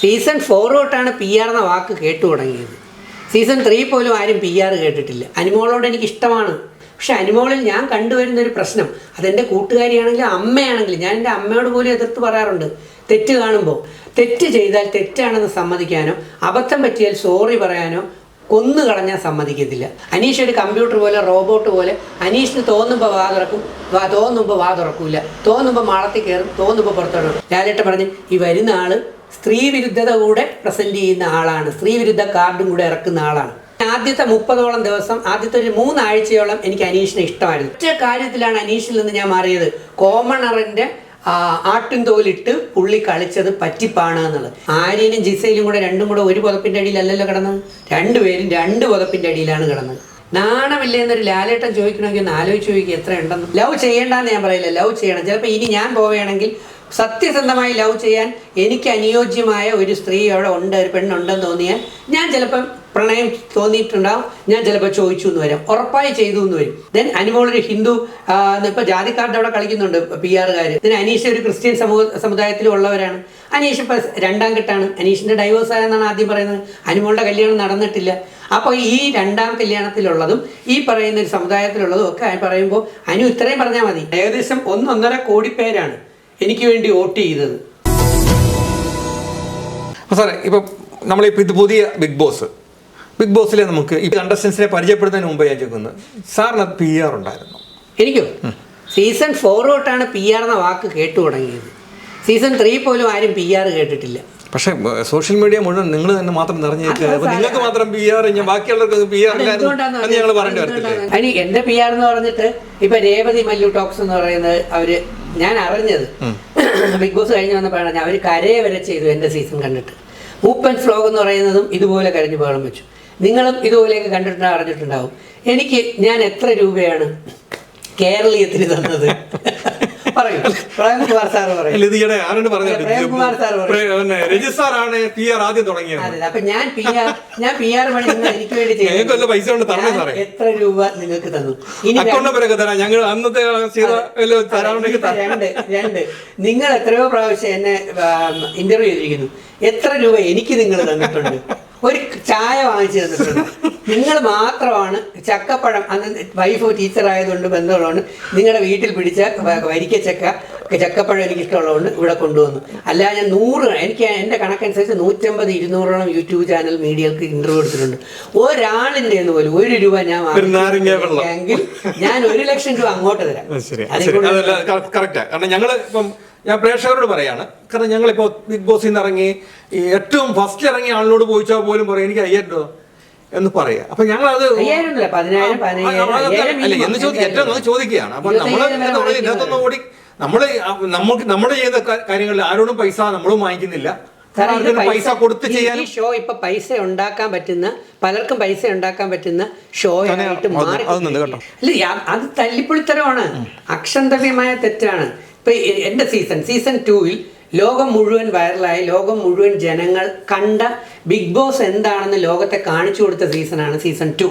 Season 4 തൊട്ടാണ് PR എന്ന വാക്ക് കേട്ടു തുടങ്ങിയത്. സീസൺ 3 പോലും ആരും PR കേട്ടിട്ടില്ല. അനിമോളോട് എനിക്ക് ഇഷ്ടമാണ്. പക്ഷെ അനിമോളിൽ ഞാൻ കണ്ടുവരുന്നൊരു പ്രശ്നം, അതെൻ്റെ കൂട്ടുകാരിയാണെങ്കിലും അമ്മയാണെങ്കിലും, ഞാൻ എൻ്റെ അമ്മയോട് പോലും എതിർത്ത് പറയാറുണ്ട്. തെറ്റ് കാണുമ്പോൾ തെറ്റ് ചെയ്താൽ തെറ്റാണെന്ന് സമ്മതിക്കാനോ അബദ്ധം പറ്റിയാൽ സോറി പറയാനോ കൊന്നു കളഞ്ഞാൽ സമ്മതിക്കത്തില്ല. അനീഷ് ഒരു കമ്പ്യൂട്ടർ പോലെ, റോബോട്ട് പോലെ. അനീഷിന് തോന്നുമ്പോൾ വാ തുറക്കും, തോന്നുമ്പോൾ വാ തുറക്കൂല, തോന്നുമ്പോൾ മാളത്തിൽ കയറും, തോന്നുമ്പോൾ പുറത്തോടും. ലാലേട്ടൻ പറഞ്ഞ് ഈ വരുന്ന ആൾ സ്ത്രീ വിരുദ്ധത കൂടെ പ്രസൻറ്റ് ചെയ്യുന്ന ആളാണ്, സ്ത്രീ വിരുദ്ധ കാർഡും കൂടെ ഇറക്കുന്ന ആളാണ്. ആദ്യത്തെ 30ഓളം ദിവസം, ആദ്യത്തെ ഒരു 3 ആഴ്ചയോളം എനിക്ക് അനീഷിനെ ഇഷ്ടമായിരുന്നു. ഒറ്റ കാര്യത്തിലാണ് അനീഷിൽ നിന്ന് ഞാൻ മാറിയത്. കോമണറിൻ്റെ ആട്ടിൻ തോലിട്ട് പുള്ളി കളിച്ചത് പറ്റിപ്പാണ് എന്നുള്ളത്. ആര്യനും ജിസയിലും കൂടെ രണ്ടും കൂടെ ഒരു പുതപ്പിൻ്റെ അടിയിലല്ലല്ലോ കിടന്നത്, രണ്ടുപേരും 2 പുതപ്പിൻ്റെ അടിയിലാണ് കിടന്നത്. നാണമില്ല എന്നൊരു ലാലേട്ടൻ ചോദിക്കണമെങ്കിൽ ഒന്ന് ആലോചിച്ച് ചോദിക്കുക എത്ര ഉണ്ടെന്ന്. ലവ് ചെയ്യേണ്ടെന്ന് ഞാൻ പറയില്ല, ലവ് ചെയ്യണം. ചിലപ്പോൾ ഇനി ഞാൻ പോവുകയാണെങ്കിൽ സത്യസന്ധമായി ലവ് ചെയ്യാൻ എനിക്ക് അനുയോജ്യമായ ഒരു സ്ത്രീ അവിടെ ഉണ്ട്, ഒരു പെണ്ണുണ്ടെന്ന് തോന്നിയാൽ ഞാൻ ചിലപ്പം പ്രണയം തോന്നിയിട്ടുണ്ടാവും, ഞാൻ ചിലപ്പോൾ ചോദിച്ചു എന്ന് വരാം, ഉറപ്പായി ചെയ്തു എന്ന് വരും. ദെൻ അനിമോളൊരു ഹിന്ദു, ഇപ്പോൾ ജാതിക്കാരുടെ അവിടെ കളിക്കുന്നുണ്ട് PR-കാർ. ദെൻ അനീഷ് ഒരു ക്രിസ്ത്യൻ സമൂഹത്തിലുള്ളവരാണ്. അനീഷ് ഇപ്പോൾ 2ാം കെട്ടാണ്. അനീഷിൻ്റെ ഡൈവേഴ്സ് ആയെന്നാണ് ആദ്യം പറയുന്നത്. അനിമോളുടെ കല്യാണം നടന്നിട്ടില്ല. അപ്പോൾ ഈ 2ാം കല്യാണത്തിലുള്ളതും ഈ പറയുന്ന ഒരു സമുദായത്തിലുള്ളതും ഒക്കെ പറയുമ്പോൾ അനു ഇത്രയും പറഞ്ഞാൽ മതി. ഏകദേശം 1.5 കോടി പേരാണ് എനിക്ക് വേണ്ടി വോട്ട് ചെയ്തത്. സാറേ, ഇപ്പം നമ്മളിപ്പോൾ ഇത് പുതിയ ബിഗ് ബോസിലെ നമുക്ക് ഈ കണ്ടസ്റ്റൻസിനെ പരിചയപ്പെടുന്നതിന് മുമ്പ് ഞാൻ ചോദിക്കുന്നത്, സാറിന് PR ഉണ്ടായിരുന്നു? എനിക്കോ? സീസൺ 4 തൊട്ടാണ് PR എന്ന വാക്ക് കേട്ടു തുടങ്ങിയത്. സീസൺ 3 പോലും ആരും PR കേട്ടിട്ടില്ല. പക്ഷേ സോഷ്യൽ മീഡിയ മുഴുവൻ നിങ്ങൾ തന്നെ മാത്രം നിറഞ്ഞിരിക്കുക. നിങ്ങൾക്ക് മാത്രം PR, ബാക്കിയുള്ളവർക്ക് PR ഞങ്ങൾ പറയേണ്ടി വരത്തില്ലേ? അതിന് എൻ്റെ PR എന്ന് പറഞ്ഞിട്ട് ഇപ്പൊ രേവതി മല്ലു ടോക്സ് എന്ന് പറയുന്നത് അവര്, ഞാൻ അറിഞ്ഞത് ബിഗ് ബോസ് കഴിഞ്ഞ് വന്നപ്പോഴാണ് അവർ കരയെ വരെ ചെയ്തു എൻ്റെ സീസൺ കണ്ടിട്ട്. മൂപ്പൻ ഫ്ലോഗ് എന്ന് പറയുന്നതും ഇതുപോലെ കരഞ്ഞു ബഹളം വെച്ചു. നിങ്ങളും ഇതുപോലെയൊക്കെ കണ്ടിട്ടുണ്ടാവും, അറിഞ്ഞിട്ടുണ്ടാവും. ഞാൻ എത്ര രൂപയാണ് കേരളീയത്തിന് തന്നത്? പറയൂ. പ്രേംകുമാർ സാർ പറയും. അപ്പൊ ഞാൻ PR വഴി നിങ്ങൾ എനിക്ക് വേണ്ടി ചെയ്തു. എത്ര രൂപ നിങ്ങൾക്ക് തന്നു? രണ്ട് നിങ്ങൾ എത്രയോ പ്രാവശ്യം എന്നെ ഇന്റർവ്യൂ ചെയ്തിരിക്കുന്നു. എത്ര രൂപ എനിക്ക് നിങ്ങൾ തന്നിട്ടുണ്ട്? ഒരു ചായ വാങ്ങിച്ചു തന്നിട്ടുണ്ട്. നിങ്ങൾ മാത്രമാണ് ചക്കപ്പഴം, അന്ന് വൈഫ് ടീച്ചർ ആയതുകൊണ്ട് ബന്ധമുള്ളതുകൊണ്ട് നിങ്ങളുടെ വീട്ടിൽ പിടിച്ച വരിക്ക ചക്കപ്പഴം എനിക്ക് ഇഷ്ടമുള്ളതുകൊണ്ട് ഇവിടെ കൊണ്ടുവന്നു. അല്ലാതെ ഞാൻ 100, എനിക്ക് എൻ്റെ കണക്കനുസരിച്ച് 150-200ഓളം യൂട്യൂബ് ചാനൽ മീഡിയകൾക്ക് ഇന്റർവ്യൂ എടുത്തിട്ടുണ്ട്. ഒരാളിൻ്റെ എന്ന് പോലും 1 രൂപ ഞാൻ വാങ്ങിയെങ്കിൽ ഞാൻ 1 ലക്ഷം രൂപ അങ്ങോട്ട് തരാം. ഞാൻ പ്രേക്ഷകരോട് പറയാണ്, കാരണം ഞങ്ങളിപ്പോൾ ബിഗ് ബോസിൽ നിന്ന് ഇറങ്ങി ഏറ്റവും ഫസ്റ്റ് ഇറങ്ങിയ ആളിനോട് ചോദിച്ചാൽ പോലും പറയും എനിക്ക് 5000 രൂപ എന്ന് പറയാം. അപ്പൊ ഞങ്ങളത് ഏറ്റവും ചോദിക്കുകയാണ്. അപ്പൊ ഇതിനകത്തൊന്നും കൂടി നമ്മൾ ചെയ്ത കാര്യങ്ങളിൽ ആരോടും പൈസ നമ്മളും വാങ്ങിക്കുന്നില്ല. പൈസ കൊടുത്ത് ചെയ്യാൻ ഈ ഷോ ഇപ്പൊ പൈസ ഉണ്ടാക്കാൻ പറ്റുന്ന, പലർക്കും പൈസ ഉണ്ടാക്കാൻ പറ്റുന്ന ഷോ ആയിട്ട് മാറി. അത് തല്ലിപ്പൊളിത്തരമാണ്, അക്ഷന്തവ്യമായ തെറ്റാണ്. ഇപ്പൊ എൻ്റെ സീസൺ 2-ൽ ലോകം മുഴുവൻ വൈറലായി, ലോകം മുഴുവൻ ജനങ്ങൾ കണ്ട ബിഗ് ബോസ് എന്താണെന്ന് ലോകത്തെ കാണിച്ചു കൊടുത്ത സീസണാണ് സീസൺ 2.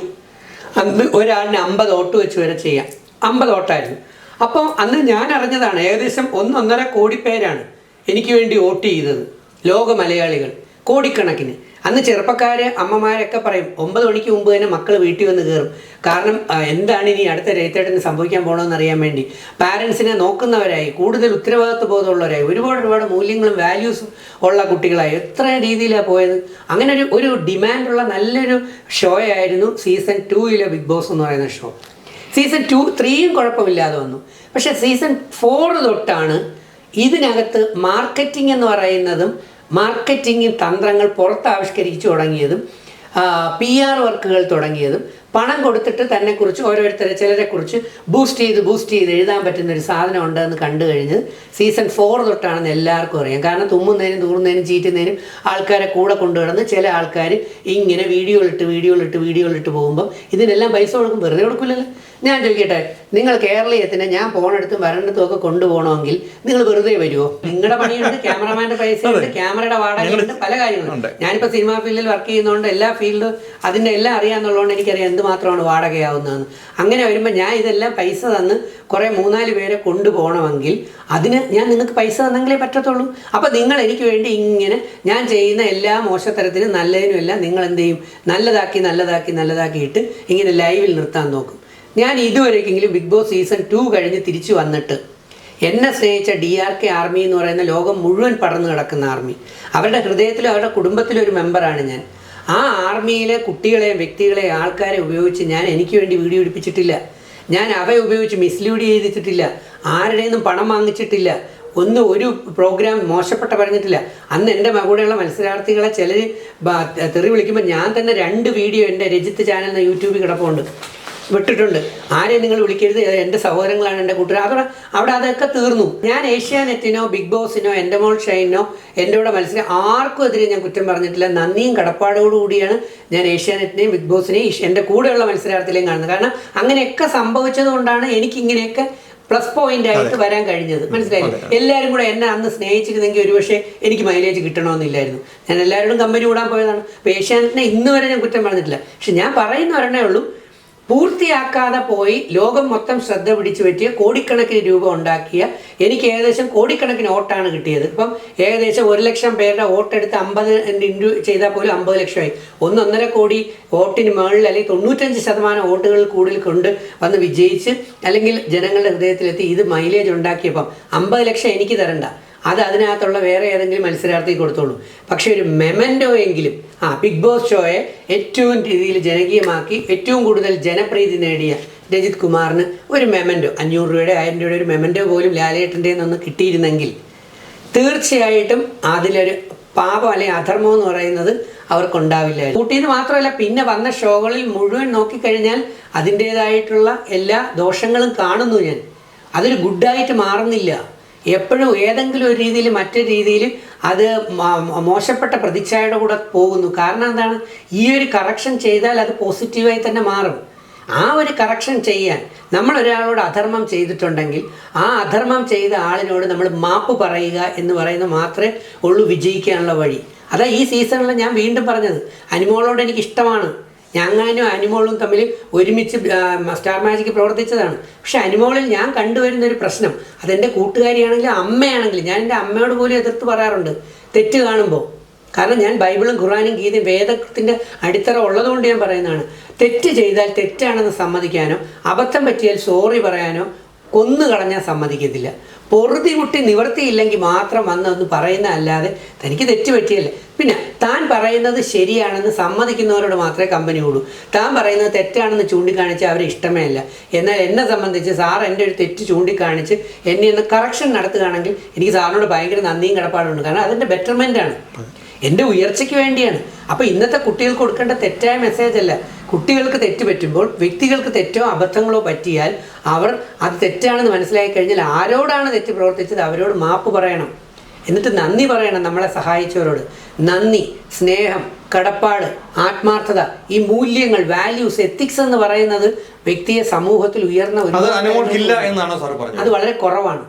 അന്ന് ഒരാളിന് 50 വോട്ട് വെച്ച് വരെ ചെയ്യാം. 50 വോട്ടായിരുന്നു. അപ്പോൾ അന്ന് ഞാൻ അറിഞ്ഞതാണ് ഏകദേശം 1.5 കോടി പേരാണ് എനിക്ക് വേണ്ടി വോട്ട് ചെയ്തത്. ലോക മലയാളികൾ കോടിക്കണക്കിന്. അന്ന് ചെറുപ്പക്കാര് അമ്മമാരൊക്കെ പറയും 9 മണിക്ക് മുമ്പ് തന്നെ മക്കൾ വീട്ടിൽ വന്ന് കയറും. കാരണം എന്താണ് ഇനി അടുത്ത രേത്തേട്ടന് സംഭവിക്കാൻ പോകണമെന്ന് അറിയാൻ വേണ്ടി പാരൻസിനെ നോക്കുന്നവരായി, കൂടുതൽ ഉത്തരവാദിത്വ ബോധമുള്ളവരായി, ഒരുപാട് മൂല്യങ്ങളും വാല്യൂസും ഉള്ള കുട്ടികളായി. എത്ര രീതിയിലാണ് പോയത്. അങ്ങനെ ഒരു ഡിമാൻഡുള്ള നല്ലൊരു ഷോ ആയിരുന്നു സീസൺ 2-ലെ ബിഗ് ബോസ് എന്ന് പറയുന്ന ഷോ. സീസൺ 3-യും കുഴപ്പമില്ലാതെ വന്നു. പക്ഷേ സീസൺ 4 തൊട്ടാണ് ഇതിനകത്ത് മാർക്കറ്റിംഗ് എന്ന് പറയുന്നതും മാർക്കറ്റിംഗ് തന്ത്രങ്ങൾ പുറത്താവിഷ്കരിച്ചു തുടങ്ങിയതും PR വർക്കുകൾ തുടങ്ങിയതും പണം കൊടുത്തിട്ട് തന്നെക്കുറിച്ച് ചിലരെക്കുറിച്ച് ബൂസ്റ്റ് ചെയ്ത് എഴുതാൻ പറ്റുന്ന ഒരു സാധനം ഉണ്ടെന്ന് കണ്ടു കഴിഞ്ഞത് സീസൺ 4 തൊട്ടാണെന്ന് എല്ലാവർക്കും അറിയാം. കാരണം തുമ്മുന്നതിനും തൂറുന്നതിനും ചീറ്റുന്നതിനും ആൾക്കാരെ കൂടെ കൊണ്ടുകിടന്ന് ചില ആൾക്കാർ ഇങ്ങനെ വീഡിയോകളിട്ട് പോകുമ്പോൾ ഇതിനെല്ലാം പൈസ കൊടുക്കും. വെറുതെ കൊടുക്കില്ലല്ലോ. ഞാൻ ചോദിക്കട്ടെ, നിങ്ങൾ കേരളീയത്തിന് ഞാൻ പോണെടുത്തും വരണ്ടത്തും ഒക്കെ കൊണ്ടുപോകണമെങ്കിൽ നിങ്ങൾ വെറുതെ വരുമോ? നിങ്ങളുടെ പണിയുണ്ട്, ക്യാമറമാൻ്റെ പൈസയുണ്ട്, ക്യാമറയുടെ വാടകയുണ്ട്, പല കാര്യങ്ങളുണ്ട്. ഞാനിപ്പോൾ സിനിമാ ഫീൽഡിൽ വർക്ക് ചെയ്യുന്നതുകൊണ്ട് എല്ലാ ഫീൽഡും അതിൻ്റെ എല്ലാം അറിയാമെന്നുള്ളതുകൊണ്ട് എനിക്കറിയാം എന്തുമാത്രമാണ് വാടകയാവുന്നതെന്ന്. അങ്ങനെ വരുമ്പോൾ ഞാൻ ഇതെല്ലാം പൈസ തന്ന് കുറേ 3-4 പേരെ കൊണ്ടുപോകണമെങ്കിൽ അതിന് ഞാൻ നിങ്ങൾക്ക് പൈസ തന്നെങ്കിലേ പറ്റത്തുള്ളൂ. അപ്പോൾ നിങ്ങൾ എനിക്ക് വേണ്ടി ഇങ്ങനെ ഞാൻ ചെയ്യുന്ന എല്ലാ മോശത്തരത്തിനും നല്ലതിനും എല്ലാം നിങ്ങൾ എന്ത് ചെയ്യും, നല്ലതാക്കിയിട്ട് ഇങ്ങനെ ലൈവിൽ നിർത്താൻ നോക്കും. ഞാൻ ഇതുവരെയെങ്കിലും ബിഗ് ബോസ് സീസൺ 2 കഴിഞ്ഞ് തിരിച്ചു വന്നിട്ട് എന്നെ സ്നേഹിച്ച DRK ആർമി എന്ന് പറയുന്ന ലോകം മുഴുവൻ പടർന്നു കിടക്കുന്ന ആർമി, അവരുടെ ഹൃദയത്തിലും അവരുടെ കുടുംബത്തിലും ഒരു മെമ്പറാണ് ഞാൻ. ആ ആർമിയിലെ കുട്ടികളെയും വ്യക്തികളെയും ആൾക്കാരെ ഉപയോഗിച്ച് ഞാൻ എനിക്ക് വേണ്ടി വീഡിയോ എടുപ്പിച്ചിട്ടില്ല. ഞാൻ അവയെ ഉപയോഗിച്ച് മിസ്ലീഡ് ചെയ്തിട്ടില്ല. ആരുടെയൊന്നും പണം വാങ്ങിച്ചിട്ടില്ല. ഒരു പ്രോഗ്രാം മോശപ്പെട്ട പറഞ്ഞിട്ടില്ല. അന്ന് എൻ്റെ കൂടെയുള്ള മത്സരാർത്ഥികളെ ചിലർ തെറി വിളിക്കുമ്പോൾ ഞാൻ തന്നെ 2 വീഡിയോ എൻ്റെ രജിത്ത് ചാനലിന് യൂട്യൂബിൽ കിടപ്പുണ്ട്, വിട്ടിട്ടുണ്ട്. ആരെയും നിങ്ങൾ വിളിക്കരുത്, എൻ്റെ സഹോദരങ്ങളാണ്, എൻ്റെ കൂട്ടുകാർ. അവിടെ അതൊക്കെ തീർന്നു. ഞാൻ ഏഷ്യാനെറ്റിനോ ബിഗ് ബോസിനോ എൻ്റെ മോൾ ഷൈനോ എൻ്റെ കൂടെ മത്സരം ആർക്കും എതിരെ ഞാൻ കുറ്റം പറഞ്ഞിട്ടില്ല. നന്ദിയും കടപ്പാടോടുകൂടിയാണ് ഞാൻ ഏഷ്യാനെറ്റിനെയും ബിഗ് ബോസിനെയും എൻ്റെ കൂടെയുള്ള മത്സരാർത്ഥികളെയും കാണുന്നത്. കാരണം അങ്ങനെയൊക്കെ സംഭവിച്ചത് കൊണ്ടാണ് എനിക്കിങ്ങനെയൊക്കെ പ്ലസ് പോയിന്റ് ആയിട്ട് വരാൻ കഴിഞ്ഞത്. മനസ്സിലായി? എല്ലാവരും കൂടെ എന്നെ അന്ന് സ്നേഹിച്ചിരുന്നെങ്കിൽ ഒരുപക്ഷെ എനിക്ക് മൈലേജ് കിട്ടണമെന്നില്ലായിരുന്നു. ഞാൻ എല്ലാവരോടും കമ്പനി കൂടാൻ പോയതാണ്. അപ്പോൾ ഏഷ്യാനെറ്റിനെ ഇന്ന് വരെ ഞാൻ കുറ്റം പറഞ്ഞിട്ടില്ല. പക്ഷെ ഞാൻ പറയുന്ന ഒരെണ്ണേ ഉള്ളൂ, പൂർത്തിയാക്കാതെ പോയി ലോകം മൊത്തം ശ്രദ്ധ പിടിച്ചു പറ്റിയ കോടിക്കണക്കിന് രൂപ ഉണ്ടാക്കിയ എനിക്ക് ഏകദേശം കോടിക്കണക്കിന് വോട്ടാണ് കിട്ടിയത്. ഇപ്പം ഏകദേശം 1 ലക്ഷം പേരുടെ വോട്ടെടുത്ത് 50 ഇൻറ്റു ചെയ്താൽ പോലും 50 ലക്ഷമായി. 1.5 കോടി വോട്ടിന് മുകളിൽ അല്ലെങ്കിൽ 95% വോട്ടുകളിൽ കൂടുതൽ കൊണ്ട് വന്ന് വിജയിച്ച് അല്ലെങ്കിൽ ജനങ്ങളുടെ ഹൃദയത്തിലെത്തി ഇത് മൈലേജ് ഉണ്ടാക്കിയപ്പം 50 ലക്ഷം എനിക്ക് തരണ്ട, അത് അതിനകത്തുള്ള വേറെ ഏതെങ്കിലും മത്സരാർത്ഥി കൊടുത്തോളൂ. പക്ഷെ ഒരു മെമൻറ്റോ എങ്കിലും ബിഗ് ബോസ് ഷോയെ ഏറ്റവും രീതിയിൽ ജനകീയമാക്കി ഏറ്റവും കൂടുതൽ ജനപ്രീതി നേടിയ രജിത് കുമാറിന് ഒരു മെമൻറ്റോ 500 രൂപയുടെ 1000 രൂപയുടെ ഒരു മെമൻറ്റോ പോലും ലാലേട്ടൻ്റെ നിന്ന് കിട്ടിയിരുന്നെങ്കിൽ തീർച്ചയായിട്ടും അതിലൊരു പാപം അല്ലെങ്കിൽ അധർമ്മം എന്ന് പറയുന്നത് അവർക്കുണ്ടാവില്ലായിരുന്നു. കൂട്ടിയത് മാത്രമല്ല, പിന്നെ വന്ന ഷോകളിൽ മുഴുവൻ നോക്കിക്കഴിഞ്ഞാൽ അതിൻ്റേതായിട്ടുള്ള എല്ലാ ദോഷങ്ങളും കാണുന്നു ഞാൻ. അതൊരു ഗുഡായിട്ട് മാറുന്നില്ല. എപ്പോഴും ഏതെങ്കിലും ഒരു രീതിയിൽ മറ്റൊരു രീതിയിൽ അത് മോശപ്പെട്ട പ്രതിച്ഛായയുടെ കൂടെ പോകുന്നു. കാരണം എന്താണ്, ഈ ഒരു കറക്ഷൻ ചെയ്താൽ അത് പോസിറ്റീവായി തന്നെ മാറും. ആ ഒരു കറക്ഷൻ ചെയ്യാൻ നമ്മൾ ഒരാളോട് അധർമ്മം ചെയ്തിട്ടുണ്ടെങ്കിൽ ആ അധർമ്മം ചെയ്ത ആളിനോട് നമ്മൾ മാപ്പ് പറയുക എന്ന് പറയുന്നത് മാത്രമേ ഉള്ളൂ വിജയിക്കാനുള്ള വഴി. അതാ ഈ സീസണിൽ ഞാൻ വീണ്ടും പറഞ്ഞത്, അനിമോളോട് എനിക്ക് ഇഷ്ടമാണ്. ഞാനും അനിമോളും തമ്മിൽ ഒരുമിച്ച് സ്റ്റാർ മാജിക്ക് പ്രവർത്തിച്ചതാണ്. പക്ഷെ അനിമോളിൽ ഞാൻ കണ്ടുവരുന്നൊരു പ്രശ്നം, അതെൻ്റെ കൂട്ടുകാരിയാണെങ്കിലും അമ്മയാണെങ്കിലും ഞാൻ എൻ്റെ അമ്മയോട് പോലും എതിർത്ത് പറയാറുണ്ട് തെറ്റ് കാണുമ്പോൾ. കാരണം ഞാൻ ബൈബിളും ഖുർആനും ഗീതയും വേദത്തിൻ്റെ അടിത്തറ ഉള്ളതുകൊണ്ട് ഞാൻ പറയുന്നതാണ്. തെറ്റ് ചെയ്താൽ തെറ്റാണെന്ന് സമ്മതിക്കാനോ അബദ്ധം പറ്റിയാൽ സോറി പറയാനോ കൊന്നു കളഞ്ഞാൽ സമ്മതിക്കത്തില്ല. പൊറുതി മുട്ടി നിവർത്തിയില്ലെങ്കിൽ മാത്രം വന്നൊന്ന് പറയുന്ന അല്ലാതെ തനിക്ക് തെറ്റ് പറ്റിയല്ലേ. പിന്നെ താൻ പറയുന്നത് ശരിയാണെന്ന് സമ്മതിക്കുന്നവരോട് മാത്രമേ കമ്പനി കൂടൂ. താൻ പറയുന്നത് തെറ്റാണെന്ന് ചൂണ്ടിക്കാണിച്ച് അവരെ ഇഷ്ടമേ അല്ല. എന്നാൽ എന്നെ സംബന്ധിച്ച് സാർ എൻ്റെ ഒരു തെറ്റ് ചൂണ്ടിക്കാണിച്ച് എന്നെ ഒന്ന് കറക്ഷൻ നടത്തുകയാണെങ്കിൽ എനിക്ക് സാറിനോട് ഭയങ്കര നന്ദിയും കടപ്പാടുണ്ട്. കാരണം അതെൻ്റെ ബെറ്റർമെൻ്റാണ്, എൻ്റെ ഉയർച്ചയ്ക്ക് വേണ്ടിയാണ്. അപ്പോൾ ഇന്നത്തെ കുട്ടികൾക്ക് കൊടുക്കേണ്ട തെറ്റായ മെസ്സേജ് അല്ല. കുട്ടികൾക്ക് തെറ്റ് പറ്റുമ്പോൾ, വ്യക്തികൾക്ക് തെറ്റോ അബദ്ധങ്ങളോ പറ്റിയാൽ അവർ അത് തെറ്റാണെന്ന് മനസ്സിലാക്കി കഴിഞ്ഞാൽ ആരോടാണ് തെറ്റ് പ്രവർത്തിച്ചത് അവരോട് മാപ്പ് പറയണം. എന്നിട്ട് നന്ദി പറയണം നമ്മളെ സഹായിച്ചവരോട്. നന്ദി, സ്നേഹം, കടപ്പാട്, ആത്മാർത്ഥത, ഈ മൂല്യങ്ങൾ, വാല്യൂസ്, എത്തിക്സ് എന്ന് പറയുന്നത് വ്യക്തിയെ സമൂഹത്തിൽ ഉയർന്ന അത് വളരെ കുറവാണ്.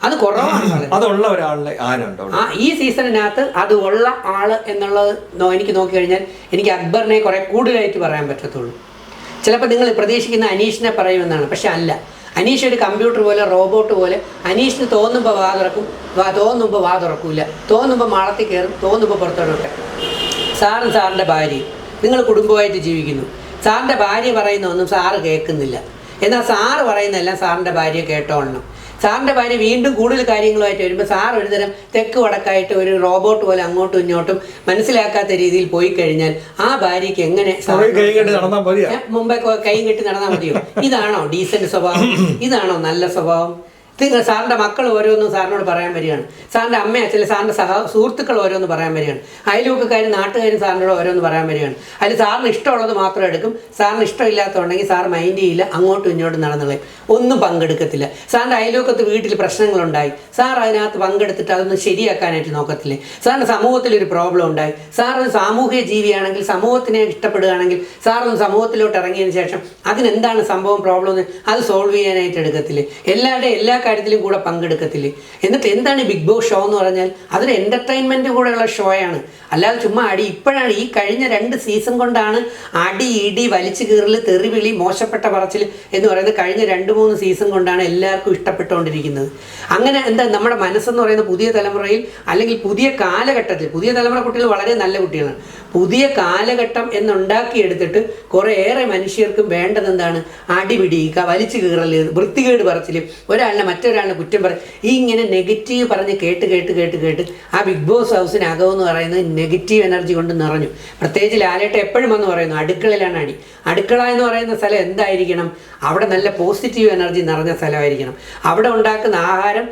അത് കുറവാണ്. അതുള്ള ഒരാളുടെ ആരുണ്ടോ ഈ സീസണിനകത്ത് അത് ഉള്ള ആള് എന്നുള്ളത് എനിക്ക് നോക്കിക്കഴിഞ്ഞാൽ എനിക്ക് അക്ബറിനെ കുറെ കൂടുതലായിട്ട് പറയാൻ പറ്റത്തുള്ളൂ. ചിലപ്പോൾ നിങ്ങൾ പ്രതീക്ഷിക്കുന്ന അനീഷിനെ പറയുമെന്നാണ്, പക്ഷെ അല്ല. അനീഷ് ഒരു കമ്പ്യൂട്ടർ പോലെ, റോബോട്ട് പോലെ. അനീഷിന് തോന്നുമ്പോൾ വാ തുറക്കും, തോന്നുമ്പോൾ വാ തുറക്കൂല, തോന്നുമ്പോൾ മാളത്തിൽ കയറും, തോന്നുമ്പോൾ പുറത്തോട്ട്. സാറും സാറിൻ്റെ ഭാര്യയും നിങ്ങൾ കുടുംബമായിട്ട് ജീവിക്കുന്നു. സാറിൻ്റെ ഭാര്യ പറയുന്ന ഒന്നും സാറ് കേൾക്കുന്നില്ല. എന്നാൽ സാറ് പറയുന്നതെല്ലാം സാറിൻ്റെ ഭാര്യ കേട്ടോളണം. സാറിൻ്റെ ഭാര്യ വീണ്ടും കൂടുതൽ കാര്യങ്ങളുമായിട്ട് വരുമ്പോൾ സാർ ഒരുതരം തെക്ക് വടക്കായിട്ട് ഒരു റോബോട്ട് പോലെ അങ്ങോട്ടും ഇങ്ങോട്ടും മനസ്സിലാക്കാത്ത രീതിയിൽ പോയി കഴിഞ്ഞാൽ ആ ഭാര്യയ്ക്ക് എങ്ങനെ മുമ്പേ കൈയും കെട്ടി നടന്നാൽ മതിയോ? ഇതാണോ ഡീസൻറ്റ് സ്വഭാവം? ഇതാണോ നല്ല സ്വഭാവം? സാറിൻ്റെ മക്കൾ ഓരോന്നും സാറിനോട് പറയാൻ വരികയാണ്. സാറിൻ്റെ അമ്മ അച്ഛൻ, സാറിൻ്റെ സുഹൃത്തുക്കൾ ഓരോന്ന് പറയാൻ വരികയാണ്. അയൽവക്കക്കാരും നാട്ടുകാരും സാറിനോട് ഓരോന്ന് പറയാൻ വരികയാണ്. അതിൽ സാറിന് ഇഷ്ടമുള്ളത് മാത്രം എടുക്കും. സാറിന് ഇഷ്ടമില്ലാത്തതുണ്ടെങ്കിൽ സാർ മൈൻഡ് ചെയ്യില്ല, അങ്ങോട്ടും ഇങ്ങോട്ടും നടന്നുകളയും, ഒന്നും പങ്കെടുക്കത്തില്ല. സാറിൻ്റെ അയൽവക്കത്ത് വീട്ടിൽ പ്രശ്നങ്ങളുണ്ടായി, സാർ അതിനകത്ത് പങ്കെടുത്തിട്ട് അതൊന്നും ശരിയാക്കാനായിട്ട് നോക്കത്തില്ലേ? സാറിൻ്റെ സമൂഹത്തിലൊരു പ്രോബ്ലം ഉണ്ടായി, സാർ ഒരു സാമൂഹിക ജീവിയാണെങ്കിൽ സമൂഹത്തിനെ ഇഷ്ടപ്പെടുകയാണെങ്കിൽ സാർ ഒന്ന് സമൂഹത്തിലോട്ട് ഇറങ്ങിയതിന് ശേഷം അതിനെന്താണ് സംഭവം, പ്രോബ്ലം, അത് സോൾവ് ചെയ്യാനായിട്ട് എടുക്കത്തില്ലേ? എല്ലാവരുടെയും എല്ലാ കാര്യത്തിലും കൂടെ പങ്കെടുക്കത്തില്ലേ? എന്നിട്ട് എന്താണ് ബിഗ് ബോസ് ഷോ എന്ന് പറഞ്ഞാൽ? അതൊരു എൻ്റർടൈൻമെൻറ്റ് കൂടെയുള്ള ഷോയാണ്, അല്ലാതെ ചുമ്മാ അടി. ഇപ്പോഴാണ് ഈ കഴിഞ്ഞ 2 സീസൺ കൊണ്ടാണ് അടി ഇടി വലിച്ചു കീറൽ തെറിവിളി മോശപ്പെട്ട പറച്ചിൽ എന്ന് പറയുന്നത് കഴിഞ്ഞ 2-3 സീസൺ കൊണ്ടാണ് എല്ലാവർക്കും ഇഷ്ടപ്പെട്ടുകൊണ്ടിരിക്കുന്നത്. അങ്ങനെ എന്താ നമ്മുടെ മനസ്സെന്ന് പറയുന്ന പുതിയ തലമുറയിൽ അല്ലെങ്കിൽ പുതിയ കാലഘട്ടത്തിൽ, പുതിയ തലമുറ കുട്ടികൾ വളരെ നല്ല കുട്ടികളാണ്, പുതിയ കാലഘട്ടം എന്നുണ്ടാക്കിയെടുത്തിട്ട് കുറേയേറെ മനുഷ്യർക്കും വേണ്ടത് എന്താണ്? അടിപിടി, വലിച്ചു കീറൽ, വൃത്തികേട് പറച്ചിൽ, ഒരാളിനെ മറ്റൊരാളിനെ കുറ്റം പറയും. ഈ ഇങ്ങനെ നെഗറ്റീവ് പറഞ്ഞ് കേട്ട് കേട്ട് കേട്ട് കേട്ട് ആ ബിഗ് ബോസ് ഹൗസിനകമെന്ന് പറയുന്നത് നെഗറ്റീവ് എനർജി കൊണ്ട് നിറഞ്ഞു. പ്രത്യേകിച്ച് ലാലേട്ട എപ്പോഴും വന്ന് പറയുന്നു അടുക്കളയിലാണ് അടി. അടുക്കള എന്ന് പറയുന്ന സ്ഥലം എന്തായിരിക്കണം? അവിടെ നല്ല പോസിറ്റീവ് എനർജി നിറഞ്ഞ സ്ഥലമായിരിക്കണം. അവിടെ ഉണ്ടാക്കുന്ന ആഹാരം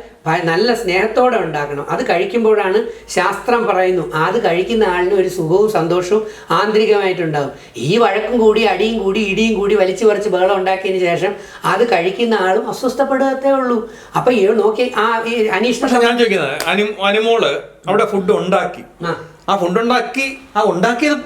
നല്ല സ്നേഹത്തോടെ ഉണ്ടാക്കണം. അത് കഴിക്കുമ്പോഴാണ് ശാസ്ത്രം പറയുന്നു അത് കഴിക്കുന്ന ആളിന് ഒരു സുഖവും സന്തോഷവും ആന്തരികമായിട്ടുണ്ടാകും. ഈ വഴക്കും കൂടി അടിയും കൂടി ഇടിയും കൂടി വലിച്ചു പറിച്ച് ബഹളം ഉണ്ടാക്കിയതിന് ശേഷം അത് കഴിക്കുന്ന ആളും അസ്വസ്ഥപ്പെടുകത്തേ ഉള്ളൂ. അപ്പൊ നോക്കി ഈ അനീഷ് ഞാൻ ചോദിക്കുന്നത്, അനുമോള് അവിടെ ഫുഡ് ഉണ്ടാക്കി, ആ ഫുഡ് ഉണ്ടാക്കിയത്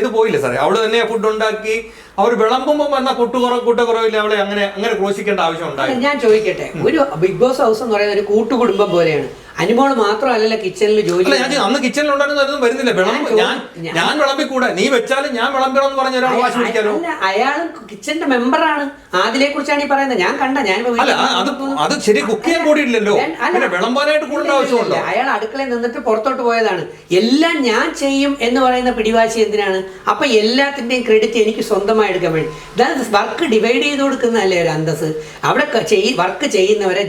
ഇത് പോയില്ലേ സാറേ? അവിടെ തന്നെ ഫുഡ് ഉണ്ടാക്കി അവർ വിളമ്പുമ്പോൾ വന്ന കൂട്ടുകുറവില്ല അവളെ അങ്ങനെ ക്രോശിക്കേണ്ട ആവശ്യം ഉണ്ടായി? ഞാൻ ചോദിക്കട്ടെ, ഒരു ബിഗ് ബോസ് ഹൗസ് എന്ന് പറയുന്നത് ഒരു കൂട്ടുകുടുംബം പോലെയാണ്. അനുമോള് മാത്രമല്ലല്ലോ കിച്ചണിൽ ജോലി. അന്ന് കിച്ചണിൽ ഉണ്ടായിരുന്നൊന്നും വരുന്നില്ല. ഞാൻ വിളമ്പിക്കൂടെ, നീ വെച്ചാലും ഞാൻ വിളമ്പണം എന്ന് പറഞ്ഞ ഒരാൾ വാശി പിടിക്കാലോ? അയാൾ കിച്ചന്റെ മെമ്പറാണ്. അതിലെ കുറിച്ചാണ് ഈ പറയുന്നത്. അത് ശരി, കുക്ക് ചെയ്യാൻ കൂടിയില്ലല്ലോ, വിളമ്പാനായിട്ട് കൂടുതൽ ആവശ്യമുണ്ടോ? അയാൾ അടുക്കളയിൽ നിന്നിട്ട് പുറത്തോട്ട് പോയതാണ്. എല്ലാം ഞാൻ ചെയ്യും എന്ന് പറയുന്ന പിടിവാശി എന്തിനാണ്? അപ്പൊ എല്ലാത്തിന്റെയും ക്രെഡിറ്റ് എനിക്ക് സ്വന്തമായി എടുക്കാൻ വേണ്ടി. വർക്ക് ഡിവൈഡ് ചെയ്ത് കൊടുക്കുന്നതല്ലേ ഒരു അന്തസ്? അവിടെ വർക്ക് ചെയ്യുന്നവരെ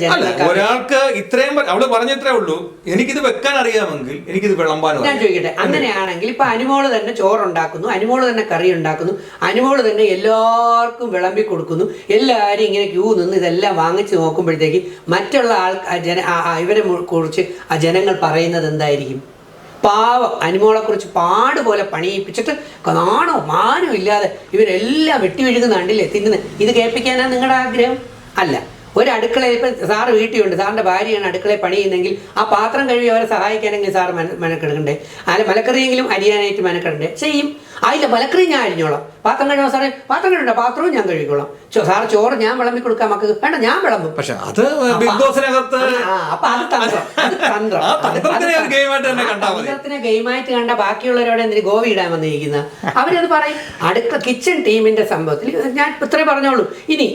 ഒരാൾക്ക് ഇത്രയും അവള് പറഞ്ഞിത്രേ ഉള്ളൂ, എനിക്കിത് വെക്കാൻ അറിയാമെങ്കിൽ എനിക്കിത് വിളമ്പാനും. ഞാൻ ചോദിക്കട്ടെ, അങ്ങനെയാണെങ്കിൽ ഇപ്പൊ അനുമോള് തന്നെ ചോറുണ്ടാക്കുന്നു, അനുമോള് തന്നെ കറി ഉണ്ടാക്കുന്നു, അനുമോള് തന്നെ എല്ലാവർക്കും വിളമ്പി കൊടുക്കുന്നു, എല്ലാവരും ഇങ്ങനെ ക്യൂ നിന്ന് ഇതെല്ലാം വാങ്ങിച്ച് നോക്കുമ്പോഴത്തേക്ക് മറ്റുള്ള ഇവരെ കുറിച്ച് ആ ജനങ്ങൾ പറയുന്നത് എന്തായിരിക്കും? പാവം അനുമോളെ കുറിച്ച് പാടുപോലെ പണിയിപ്പിച്ചിട്ട് നാണോ മാനോ ഇല്ലാതെ ഇവരെല്ലാം വെട്ടി വീഴുന്ന കണ്ടില്ലേ തിന്നുന്നത്. ഇത് കേൾപ്പിക്കാനാണ് നിങ്ങളുടെ ആഗ്രഹം? അല്ല. ഒരു അടുക്കളയിൽ ഇപ്പം സാറ് വീട്ടിലുണ്ട്, സാറിൻ്റെ ഭാര്യയാണ് അടുക്കളയിൽ പണി ചെയ്യുന്നെങ്കിൽ ആ പാത്രം കഴുകി അവരെ സഹായിക്കാനെങ്കിൽ സാറ് മെനക്കെടുക്കണ്ടേ? അല്ല മലക്കറിയെങ്കിലും അരിയാനായിട്ട് മെനക്കെടണ്ടേ? ചെയ്യും. അതില്ല, മലക്കറി ഞാൻ അരിഞ്ഞോളാം, പാത്രം കഴുകാൻ സാറേ പാത്രം കഴുകണ്ട, പാത്രവും ഞാൻ കഴുകിക്കോളാം, സാറ് ചോറ് ഞാൻ വിളമ്പി കൊടുക്കാൻ മക്കൾക്ക് വേണ്ട, ഞാൻ വിളമ്പും. പക്ഷെ അത് ബിഗ് ബോസിനകത്ത് അപ്പൊ അത് തന്ത്രത്തിനെ ഗെയിമായിട്ട് കണ്ട ബാക്കിയുള്ളവരോട് എന്തിന് ഗോവി ഇടാൻ വന്നിരിക്കുന്ന അവരത് പറയും. കിച്ചൺ ടീമിന്റെ സംഭവത്തിൽ ഞാൻ ഇത്രേ പറഞ്ഞോളൂ. ഇനി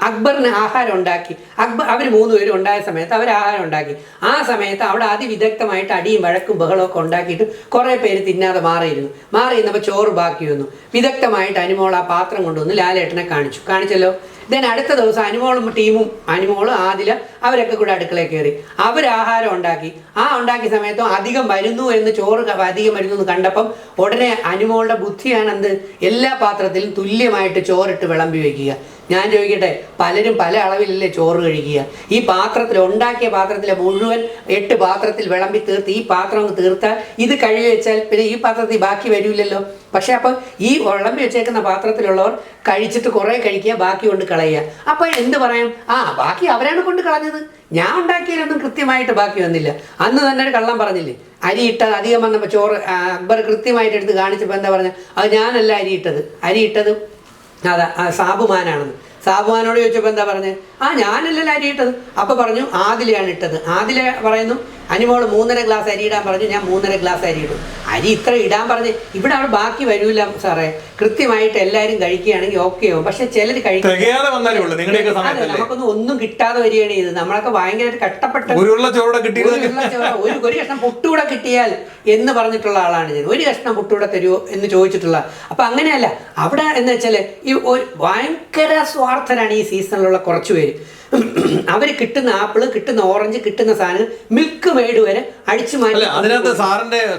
അക്ബറിന് ആഹാരം ഉണ്ടാക്കി, അവർ 3 പേരും ഉണ്ടായ സമയത്ത് അവർ ആഹാരം ഉണ്ടാക്കി. ആ സമയത്ത് അവിടെ അതിവിദഗ്ധമായിട്ട് അടിയും വഴക്കും ബഹളമൊക്കെ ഉണ്ടാക്കിയിട്ട് കുറേ പേര് തിന്നാതെ മാറിയിരുന്നപ്പോൾ ചോറ് ബാക്കി വന്നു. വിദഗ്ധമായിട്ട് അനുമോൾ ആ പാത്രം കൊണ്ടുവന്ന് ലാലേട്ടനെ കാണിച്ചല്ലോ. ദെൻ അടുത്ത ദിവസം അനുമോളും ടീമും അനുമോളും ആദില അവരൊക്കെ കൂടെ അടുക്കളയിൽ കയറി അവർ ആഹാരം ഉണ്ടാക്കി. ഉണ്ടാക്കിയ സമയത്തും അധികം വരുന്നു എന്ന് ചോറ് അധികം വരുന്നു എന്ന് കണ്ടപ്പം ഉടനെ അനുമോളുടെ ബുദ്ധിയാണ് എന്ത്? എല്ലാ പാത്രത്തിലും തുല്യമായിട്ട് ചോറിട്ട് വിളമ്പി വയ്ക്കുക. ഞാൻ ചോദിക്കട്ടെ, പലരും പല അളവിലല്ലേ ചോറ് കഴിക്കുക? ഈ പാത്രത്തിൽ ഉണ്ടാക്കിയ പാത്രത്തിലെ മുഴുവൻ 8 പാത്രത്തിൽ വിളമ്പി തീർത്ത് ഈ പാത്രം ഒന്ന് തീർത്താൽ ഇത് കഴുകി വെച്ചാൽ പിന്നെ ഈ പാത്രത്തിൽ ബാക്കി വരില്ലല്ലോ. പക്ഷെ അപ്പം ഈ വിളമ്പി വെച്ചേക്കുന്ന പാത്രത്തിലുള്ളവർ കഴിച്ചിട്ട് കുറേ കഴിക്കുക, ബാക്കി കൊണ്ട് കളയുക. അപ്പോൾ എന്ത് പറയാം? ബാക്കി അവരാണ് കൊണ്ട് കളഞ്ഞത്, ഞാൻ ഉണ്ടാക്കിയാലൊന്നും കൃത്യമായിട്ട് ബാക്കി വന്നില്ല. അന്ന് തന്നെ ഒരു കള്ളം പറഞ്ഞില്ലേ, അരി ഇട്ടത് അധികം വന്നപ്പോൾ ചോറ് അക്ബർ കൃത്യമായിട്ട് എടുത്ത് കാണിച്ചപ്പോൾ എന്താ പറഞ്ഞത്? അത് ഞാനല്ല അരിയിട്ടത് സാബുമാനാണെന്ന്. സാബുമാനോട് ചോദിച്ചപ്പോൾ എന്താ പറഞ്ഞത്? ഞാനല്ലല്ലോ അരിയിട്ടത്. അപ്പോൾ പറഞ്ഞു ആദിലയാണ് ഇട്ടത്. ആദില പറയുന്നു അനുമോള് 3.5 ഗ്ലാസ് അരി ഇടാൻ പറഞ്ഞു, ഞാൻ 3.5 ഗ്ലാസ് അരി ഇടും. അരി ഇത്ര ഇടാൻ പറഞ്ഞ് ഇവിടെ അവിടെ ബാക്കി വരൂല സാറേ. കൃത്യമായിട്ട് എല്ലാവരും കഴിക്കുകയാണെങ്കിൽ ഓക്കെ ആവും. പക്ഷെ ചിലർ നമുക്കൊന്നും ഒന്നും കിട്ടാതെ വരികയാണ് ഇത്. നമ്മളൊക്കെ ഭയങ്കരമായിട്ട് കഷ്ടപ്പെട്ട ഒരു കഷ്ണം പുട്ടുകൂടെ കിട്ടിയാൽ എന്ന് പറഞ്ഞിട്ടുള്ള ആളാണ് ഞാൻ. ഒരു കഷ്ണം പുട്ടുകൂടെ തരുമോ എന്ന് ചോദിച്ചിട്ടുള്ള. അപ്പൊ അങ്ങനെയല്ല അവിടെ എന്ന് വെച്ചാൽ ഈ ഭയങ്കര സ്വാർത്ഥരാണ് ഈ സീസണിലുള്ള കുറച്ചു പേര്. അവർ കിട്ടുന്ന ആപ്പിള്, കിട്ടുന്ന ഓറഞ്ച്, കിട്ടുന്ന സാധനം മിൽക്ക് മെയ്ഡ് വരെ അടിച്ചു മാറ്റി. അതിനകത്ത്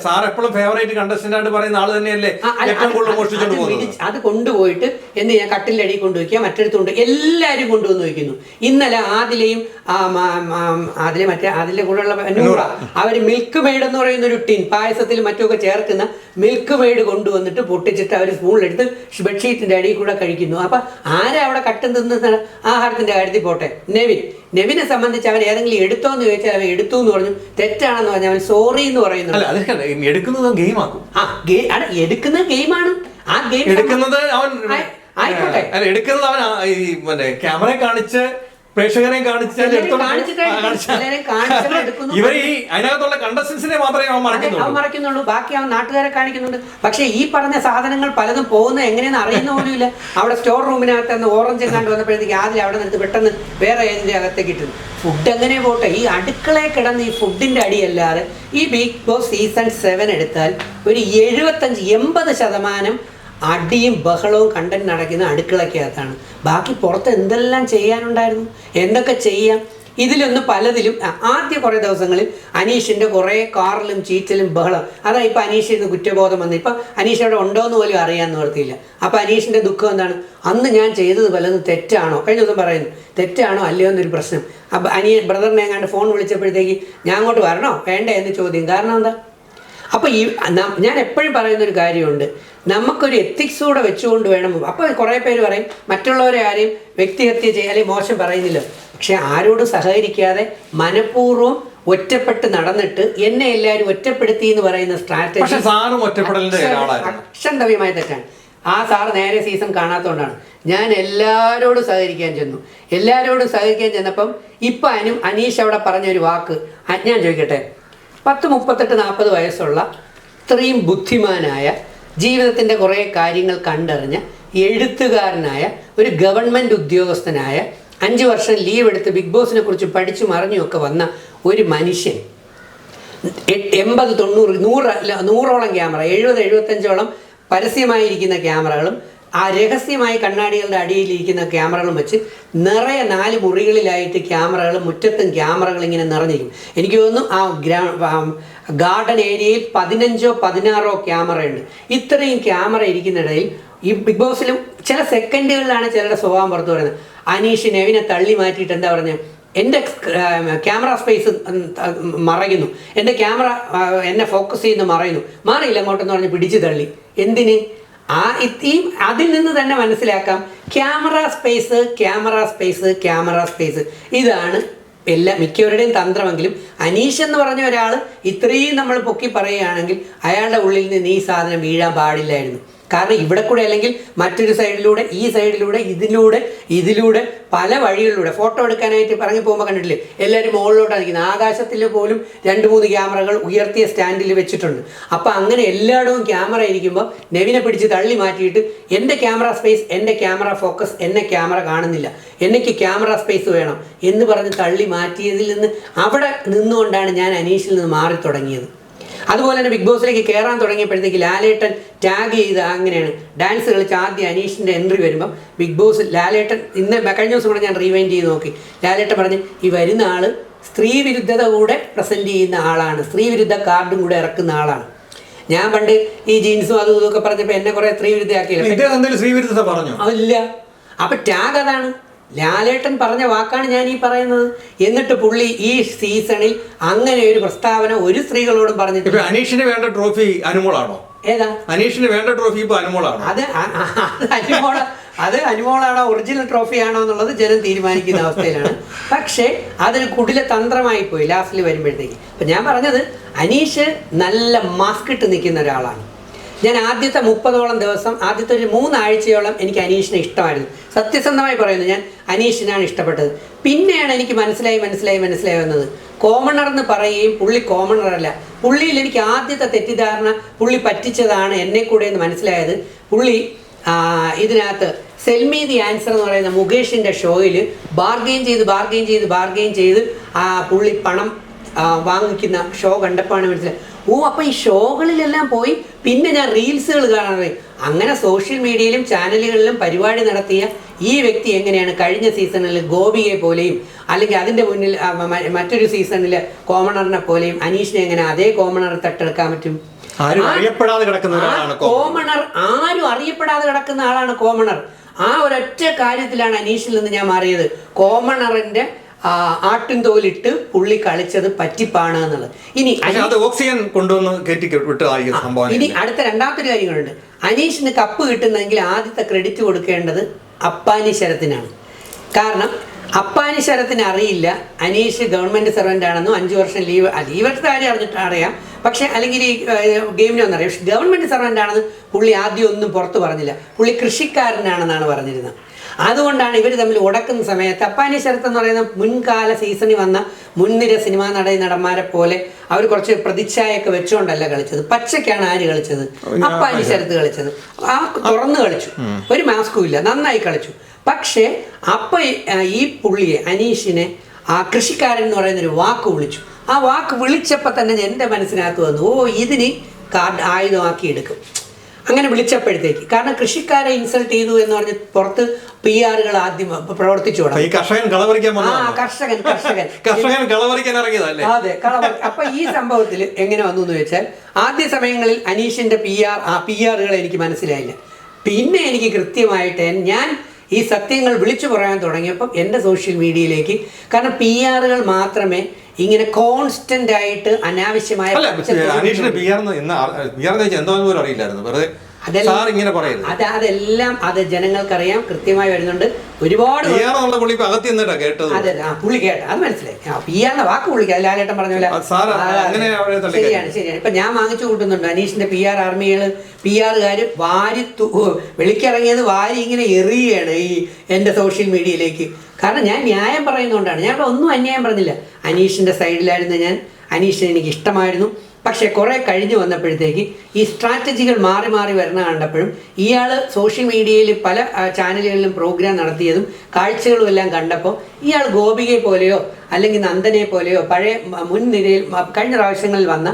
സാർ എപ്പോഴും ഫേവറേറ്റ് കണ്ടസ്റ്റന്റ് ആയിട്ട് പറയുന്ന ആള് തന്നെയല്ലേ അത് കൊണ്ടുപോയിട്ട് എന്ത് ചെയ്യാൻ കട്ടിലിന്റെ അടിയിൽ കൊണ്ടുവയ്ക്കുക, മറ്റെടുത്തുകൊണ്ട് എല്ലാവരും കൊണ്ടുവന്ന് വയ്ക്കുന്നു. ഇന്നലെ ആദിലയും അതിലെ കൂടെയുള്ള നൂറ അവര് മിൽക്ക് മെയ്ഡ് എന്ന് പറയുന്ന ഒരു ടിൻ പായസത്തിൽ മറ്റുമൊക്കെ ചേർക്കുന്ന മിൽക്ക് മെയ്ഡ് കൊണ്ടുവന്നിട്ട് പൊട്ടിച്ചിട്ട് അവർ സ്പൂണിലെടുത്ത് ബെഡ്ഷീറ്റിന്റെ അടിയിൽ കൂടെ കഴിക്കുന്നു. അപ്പൊ ആരാ അവിടെ കട്ടും തിന്ന ആഹാരത്തിന്റെ കാര്യത്തിൽ പോട്ടെ. നെവിനെ സംബന്ധിച്ച് അവൻ ഏതെങ്കിലും എടുത്തോ എന്ന് ചോദിച്ചാൽ അവൻ എടുത്തു എന്ന് പറഞ്ഞു, തെറ്റാണെന്ന് പറഞ്ഞാൽ അവൻ സോറി എന്ന് പറയുന്നു. എടുക്കുന്നത് ഗെയിമാക്കും. എടുക്കുന്നത് ഗെയിമാണ്. ആ ഗെയിം എടുക്കുന്നത് അവൻ ആയിക്കോട്ടെ, എടുക്കുന്നത് അവൻ ക്യാമറ കാണിച്ച് പ്രേക്ഷകരെയും കാണിച്ചാൽ ഇവർ ഈ അതിനകത്തുള്ള കണ്ടസ്റ്റൻസിനെ മാത്രമേ അവൻ മറയ്ക്കുന്നുള്ളൂ, ബാക്കി അവൻ നാട്ടുകാരെ കാണിക്കുന്നുണ്ട്. പക്ഷെ ഈ പറഞ്ഞ സാധനങ്ങൾ പലതും പോകുന്നത് എങ്ങനെയെന്ന് അറിയുന്ന പോലും ഇല്ല. അവിടെ സ്റ്റോർ റൂമിനകത്ത് നിന്ന് ഓറഞ്ച് എങ്ങാണ്ട് വന്നപ്പോഴത്തേക്ക് ആദ്യം അവിടെ നിന്ന് പെട്ടെന്ന് വേറെ ഏതിൻ്റെ അകത്തേക്ക് ഇട്ടു. ഫുഡ് എങ്ങനെ പോട്ടെ, ഈ അടുക്കളയിൽ കിടന്ന് ഈ ഫുഡിൻ്റെ അടിയല്ലാതെ ഈ ബിഗ് ബോസ് സീസൺ 7 എടുത്താൽ ഒരു 75-80% അടിയും ബഹളവും കണ്ടന്റ് നടക്കുന്ന അടുക്കളയ്ക്കകത്താണ്. ബാക്കി പുറത്ത് എന്തെല്ലാം ചെയ്യാനുണ്ടായിരുന്നു, എന്തൊക്കെ ചെയ്യാം. ഇതിലൊന്നും പലതിലും ആദ്യ കുറേ ദിവസങ്ങളിൽ അനീഷിൻ്റെ കുറേ കാറിലും ചീറ്റലും ബഹളം, അതാ ഇപ്പം അനീഷിന് കുറ്റബോധം വന്നു. ഇപ്പം അനീഷ് അവിടെ ഉണ്ടോ എന്ന് പോലും അറിയാൻ നിവർത്തിയില്ല. അപ്പം അനീഷിൻ്റെ ദുഃഖം എന്താണ്, അന്ന് ഞാൻ ചെയ്തത് പലതും തെറ്റാണോ, കഴിഞ്ഞ ദിവസം പറയുന്നു തെറ്റാണോ അല്ലയോ എന്നൊരു പ്രശ്നം. അപ്പം ബ്രദറിനെ എങ്ങാണ്ട് ഫോൺ വിളിച്ചപ്പോഴത്തേക്ക് ഞാൻ അങ്ങോട്ട് വരണോ വേണ്ടേ എന്ന് ചോദ്യം. കാരണം എന്താ, അപ്പോൾ ഈ ഞാൻ എപ്പോഴും പറയുന്നൊരു കാര്യമുണ്ട്, നമുക്കൊരു എത്തിക്സ് കൂടെ വെച്ചുകൊണ്ട് വേണം. അപ്പോൾ കുറേ പേര് പറയും മറ്റുള്ളവരെ ആരെയും വ്യക്തിഹത്യ ചെയ്യുക അല്ലെങ്കിൽ മോശം പറയുന്നില്ല. പക്ഷെ ആരോടും സഹകരിക്കാതെ മനഃപൂർവ്വം ഒറ്റപ്പെട്ട് നടന്നിട്ട് എന്നെ എല്ലാവരും ഒറ്റപ്പെടുത്തി എന്ന് പറയുന്ന സ്ട്രാറ്റജി അക്ഷന്തവ്യമായ തെറ്റാണ്. ആ സാറ് നേരെ സീസൺ കാണാത്തതുകൊണ്ടാണ്. ഞാൻ എല്ലാവരോടും സഹകരിക്കാൻ ചെന്നു. എല്ലാവരോടും സഹകരിക്കാൻ ചെന്നപ്പം ഇപ്പം അനീഷ് അവിടെ പറഞ്ഞൊരു വാക്ക് ഞാൻ ചോദിക്കട്ടെ, 38-40 വയസ്സുള്ള ഇത്രയും ബുദ്ധിമാനായ ജീവിതത്തിൻ്റെ കുറേ കാര്യങ്ങൾ കണ്ടറിഞ്ഞ എഴുത്തുകാരനായ ഒരു ഗവൺമെൻറ് ഉദ്യോഗസ്ഥനായ 5 വർഷം ലീവ് എടുത്ത് ബിഗ് ബോസിനെ കുറിച്ച് പഠിച്ചു മറിഞ്ഞുമൊക്കെ വന്ന ഒരു മനുഷ്യൻ 80-90-100ഓളം ക്യാമറ, 70-75ഓളം പരസ്യമായിരിക്കുന്ന ക്യാമറകളും ആ രഹസ്യമായി കണ്ണാടികളുടെ അടിയിലിരിക്കുന്ന ക്യാമറകളും വെച്ച് നിറയെ 4 മുറികളിലായിട്ട് ക്യാമറകളും മുറ്റത്തും ക്യാമറകൾ ഇങ്ങനെ നിറഞ്ഞിരിക്കും. എനിക്ക് തോന്നുന്നു ആ ഗാർഡൻ ഏരിയയിൽ 15-16 ക്യാമറയുണ്ട്. ഇത്രയും ക്യാമറ ഇരിക്കുന്നിടയിൽ ഈ ബിഗ് ബോസിലും ചില സെക്കൻഡുകളിലാണ് ചിലരുടെ സ്വഭാവം പുറത്തു പറയുന്നത്. അനീഷ് നെവിനെ തള്ളി മാറ്റിയിട്ട് എന്താ പറഞ്ഞത്, എൻ്റെ ക്യാമറ സ്പേസ് മറയുന്നു, എൻ്റെ ക്യാമറ എന്നെ ഫോക്കസ് ചെയ്യുന്നു, മാറിയില്ല അങ്ങോട്ടെന്ന് പറഞ്ഞ് പിടിച്ചു തള്ളി. എന്തിന്? അതിൽ നിന്ന് തന്നെ മനസ്സിലാക്കാം ക്യാമറ സ്പേസ് ഇതാണ് മിക്കവരുടെയും തന്ത്രമെങ്കിലും അനീഷ് എന്ന് പറഞ്ഞ ഒരാൾ ഇത്രയും നമ്മൾ പൊക്കി പറയുകയാണെങ്കിൽ അയാളുടെ ഉള്ളിൽ നിന്ന് ഈ സാധനം വീഴാൻ പാടില്ലായിരുന്നു. കാരണം ഇവിടെ കൂടെ അല്ലെങ്കിൽ മറ്റൊരു സൈഡിലൂടെ, ഈ സൈഡിലൂടെ, ഇതിലൂടെ പല വഴികളിലൂടെ ഫോട്ടോ എടുക്കാനായിട്ട് ഇറങ്ങി പോകുമ്പോൾ കണ്ടിട്ടില്ലേ, എല്ലാവരും മുകളിലോട്ടാണ് നിൽക്കുന്നത്. ആകാശത്തിൽ പോലും 2-3 ക്യാമറകൾ ഉയർത്തിയ സ്റ്റാൻഡിൽ വെച്ചിട്ടുണ്ട്. അപ്പം അങ്ങനെ എല്ലായിടവും ക്യാമറ ഇരിക്കുമ്പോൾ നെവിനെ പിടിച്ച് തള്ളി മാറ്റിയിട്ട് എൻ്റെ ക്യാമറ സ്പേസ്, എൻ്റെ ക്യാമറ ഫോക്കസ്, എന്നെ ക്യാമറ കാണുന്നില്ല, എനിക്ക് ക്യാമറ സ്പേസ് വേണം എന്ന് പറഞ്ഞ് തള്ളി മാറ്റിയതിൽ നിന്ന് അവിടെ നിന്നുകൊണ്ടാണ് ഞാൻ അനീഷിൽ നിന്ന് മാറി തുടങ്ങിയത്. അതുപോലെ തന്നെ ബിഗ് ബോസിലേക്ക് കയറാൻ തുടങ്ങിയപ്പോഴത്തേക്ക് ലാലേട്ടൻ ടാഗ് ചെയ്ത് അങ്ങനെയാണ് ഡാൻസ് കളിച്ച് ആദ്യം അനീഷിൻ്റെ എൻട്രി വരുമ്പം ബിഗ് ബോസ് ലാലേട്ടൻ കഴിഞ്ഞ ദിവസം കൂടെ ഞാൻ റീവൈൻഡ് ചെയ്ത് നോക്കി. ലാലേട്ടൻ പറഞ്ഞ് ഈ വരുന്ന ആൾ സ്ത്രീ വിരുദ്ധത കൂടെ പ്രസൻറ്റ് ചെയ്യുന്ന ആളാണ്, സ്ത്രീ വിരുദ്ധ കാർഡും കൂടെ ഇറക്കുന്ന ആളാണ്. ഞാൻ പണ്ട് ഈ ജീൻസും അതും ഇതൊക്കെ പറഞ്ഞപ്പോൾ എന്നെ കുറേ സ്ത്രീ വിരുദ്ധയാക്കിയില്ല. ഇല്ല, അപ്പൊ ടാഗ് അതാണ്. ലാലേട്ടൻ പറഞ്ഞ വാക്കാണ് ഞാൻ ഈ പറയുന്നത്. എന്നിട്ട് പുള്ളി ഈ സീസണിൽ അങ്ങനെ ഒരു പ്രസ്താവന ഒരു സ്ത്രീകളോടും പറഞ്ഞിട്ടില്ല. അനീഷിന് വേണ്ട ട്രോഫി അനുമോളാണോ? ഏതാ അനീഷിന് വേണ്ട ട്രോഫി ഇപ്പൊ അനുമോളാണോ? അത് അനുമോളാണോ ഒറിജിനൽ ട്രോഫി ആണോ എന്നുള്ളത് ജനം തീരുമാനിക്കുന്ന അവസ്ഥയിലാണ്. പക്ഷേ അതൊരു കുടില തന്ത്രമായി പോയി ലാസ്റ്റിൽ വരുമ്പോഴത്തേക്ക്. അപ്പം ഞാൻ പറഞ്ഞത് അനീഷ് നല്ല മാസ്ക് ഇട്ട് നിൽക്കുന്ന ഒരാളാണ്. ഞാൻ ആദ്യത്തെ 30ഓളം ദിവസം, ആദ്യത്തെ ഒരു 3 ആഴ്ചയോളം എനിക്ക് അനീഷിനെ ഇഷ്ടമായിരുന്നു. സത്യസന്ധമായി പറയുന്നു, ഞാൻ അനീഷിനാണ് ഇഷ്ടപ്പെട്ടത്. പിന്നെയാണ് എനിക്ക് മനസ്സിലായി വന്നത് കോമണർ എന്ന് പറയുകയും പുള്ളി കോമണറല്ല. പുള്ളിയിൽ എനിക്ക് ആദ്യത്തെ തെറ്റിദ്ധാരണ പുള്ളി പറ്റിച്ചതാണ് എന്നെ കൂടെ എന്ന് മനസ്സിലായത്. പുള്ളി ഇതിനകത്ത് സെൽമി ദി ആൻസർ എന്ന് പറയുന്ന മുകേഷിൻ്റെ ഷോയിൽ ബാർഗെയിൻ ചെയ്ത് പുള്ളി പണം വാങ്ങിക്കുന്ന ഷോ കണ്ടപ്പോഴാണ് മനസ്സിലായത്, അപ്പോൾ ഈ ഷോകളിലെല്ലാം പോയി. പിന്നെ ഞാൻ റീൽസുകൾ കാണാറ്. അങ്ങനെ സോഷ്യൽ മീഡിയയിലും ചാനലുകളിലും പരിപാടി നടത്തിയ ഈ വ്യക്തി എങ്ങനെയാണ് കഴിഞ്ഞ സീസണിൽ ഗോപിയെ പോലെയും അല്ലെങ്കിൽ അതിൻ്റെ മുന്നിൽ മറ്റൊരു സീസണിൽ കോമണറിനെ പോലെയും അനീഷിനെ എങ്ങനെ അതേ കോമണർ തട്ടെടുക്കാൻ പറ്റും? കോമണർ ആരും അറിയപ്പെടാതെ കിടക്കുന്ന ആളാണ് കോമണർ. ആ ഒരൊറ്റ കാര്യത്തിലാണ് അനീഷിൽ നിന്ന് ഞാൻ മാറിയത്. കോമണറിന്റെ ആട്ടിൻ തോലിട്ട് പുള്ളി കളിച്ചത് പറ്റിപ്പാണ് എന്നുള്ളത്. ഇനി ഓക്സിജൻ കൊണ്ടുവന്ന് ഇനി അടുത്ത രണ്ടാമത്തെ കാര്യങ്ങളുണ്ട്. അനീഷിന് കപ്പ് കിട്ടുന്നെങ്കിൽ ആദ്യത്തെ ക്രെഡിറ്റ് കൊടുക്കേണ്ടത് അപ്പാനി ശരത്തിനാണ്. കാരണം അപ്പാനി ശരത്തിന് അറിയില്ല അനീഷ് ഗവൺമെന്റ് സെർവൻ്റ് ആണെന്നും 5 വർഷം ലീവെടുത്ത കാര്യം അറിഞ്ഞിട്ട് അറിയാം. പക്ഷെ അല്ലെങ്കിൽ ഈ ഗെയിമിനൊന്നും അറിയാം. പക്ഷെ ഗവൺമെന്റ് സെർവൻ്റ് ആണെന്ന് പുള്ളി ആദ്യം ഒന്നും പുറത്ത് പറഞ്ഞില്ല. പുള്ളി കൃഷിക്കാരനാണെന്നാണ് പറഞ്ഞിരുന്നത്. അതുകൊണ്ടാണ് ഇവർ തമ്മിൽ ഉടക്കുന്ന സമയത്ത് അപ്പാനി ശരത്ത് എന്ന് പറയുന്ന മുൻകാല സീസണിൽ വന്ന മുൻനിര സിനിമാ നടന്മാരെ പോലെ അവർ കുറച്ച് പ്രതിച്ഛായൊക്കെ വെച്ചുകൊണ്ടല്ല കളിച്ചത്. പച്ചയ്ക്കാണ് ആര് കളിച്ചത്? അപ്പാനി ശരത്ത് കളിച്ചത്. ആ തുറന്നു കളിച്ചു, ഒരു മാസ്കും ഇല്ല, നന്നായി കളിച്ചു. പക്ഷേ അപ്പം ഈ പുള്ളിയെ അനീഷിനെ ആ കൃഷിക്കാരൻ എന്ന് പറയുന്നൊരു വാക്ക് വിളിച്ചു. ആ വാക്ക് വിളിച്ചപ്പോൾ തന്നെ എൻ്റെ മനസ്സിനകത്ത് വന്നു, ഓ ഇതിന് ആയുധമാക്കി എടുക്കും. അങ്ങനെ വിളിച്ചപ്പോഴത്തേക്ക്, കാരണം കൃഷിക്കാരെ ഇൻസൾട്ട് ചെയ്തു എന്ന് പറഞ്ഞ് പുറത്ത് PR ആദ്യം പ്രവർത്തിച്ചു തുടങ്ങി. കർഷകൻ അതെ, അപ്പൊ ഈ സംഭവത്തിൽ എങ്ങനെ വന്നു എന്ന് വെച്ചാൽ, ആദ്യ സമയങ്ങളിൽ അനീഷിന്റെ PR എനിക്ക് മനസ്സിലായില്ല. പിന്നെ എനിക്ക് കൃത്യമായിട്ട് ഞാൻ ഈ സത്യങ്ങൾ വിളിച്ചു പറയാൻ തുടങ്ങിയപ്പം എൻ്റെ സോഷ്യൽ മീഡിയയിലേക്ക്, കാരണം PR മാത്രമേ ഇങ്ങനെ കോൺസ്റ്റന്റ് ആയിട്ട് അനാവശ്യമായ അതെല്ലാം അത് ജനങ്ങൾക്കറിയാം, കൃത്യമായി വരുന്നുണ്ട്. ഒരുപാട് അതെ പുള്ളി കേട്ട അത് മനസ്സിലായി. PR വാക്ക് പുള്ളിക്ക് ലാലേട്ടൻ പറഞ്ഞ പോലെ ശരിയാണ്. ഇപ്പൊ ഞാൻ വാങ്ങിച്ചു കൂട്ടുന്നുണ്ട് അനീഷിന്റെ PR ആർമികള്, PR വെളിക്കിറങ്ങിയത് വാരി ഇങ്ങനെ എറിയുകയാണ് ഈ എൻ്റെ സോഷ്യൽ മീഡിയയിലേക്ക്. കാരണം ഞാൻ ന്യായം പറയുന്നതുകൊണ്ടാണ്. ഞാൻ ഒന്നും അന്യായം പറഞ്ഞില്ല. അനീഷിന്റെ സൈഡിലായിരുന്നു ഞാൻ. അനീഷിനെ എനിക്ക് ഇഷ്ടമായിരുന്നു. പക്ഷേ കുറേ കഴിഞ്ഞ് വന്നപ്പോഴത്തേക്ക് ഈ സ്ട്രാറ്റജികൾ മാറി മാറി വരുന്ന കണ്ടപ്പോഴും, ഇയാൾ സോഷ്യൽ മീഡിയയിൽ പല ചാനലുകളിലും പ്രോഗ്രാം നടത്തിയതും കാഴ്ചകളും എല്ലാം കണ്ടപ്പോൾ, ഇയാൾ ഗോപികയെ പോലെയോ അല്ലെങ്കിൽ നന്ദനെ പോലെയോ പഴയ മുൻനിരയിൽ കഴിഞ്ഞ പ്രാവശ്യങ്ങളിൽ വന്ന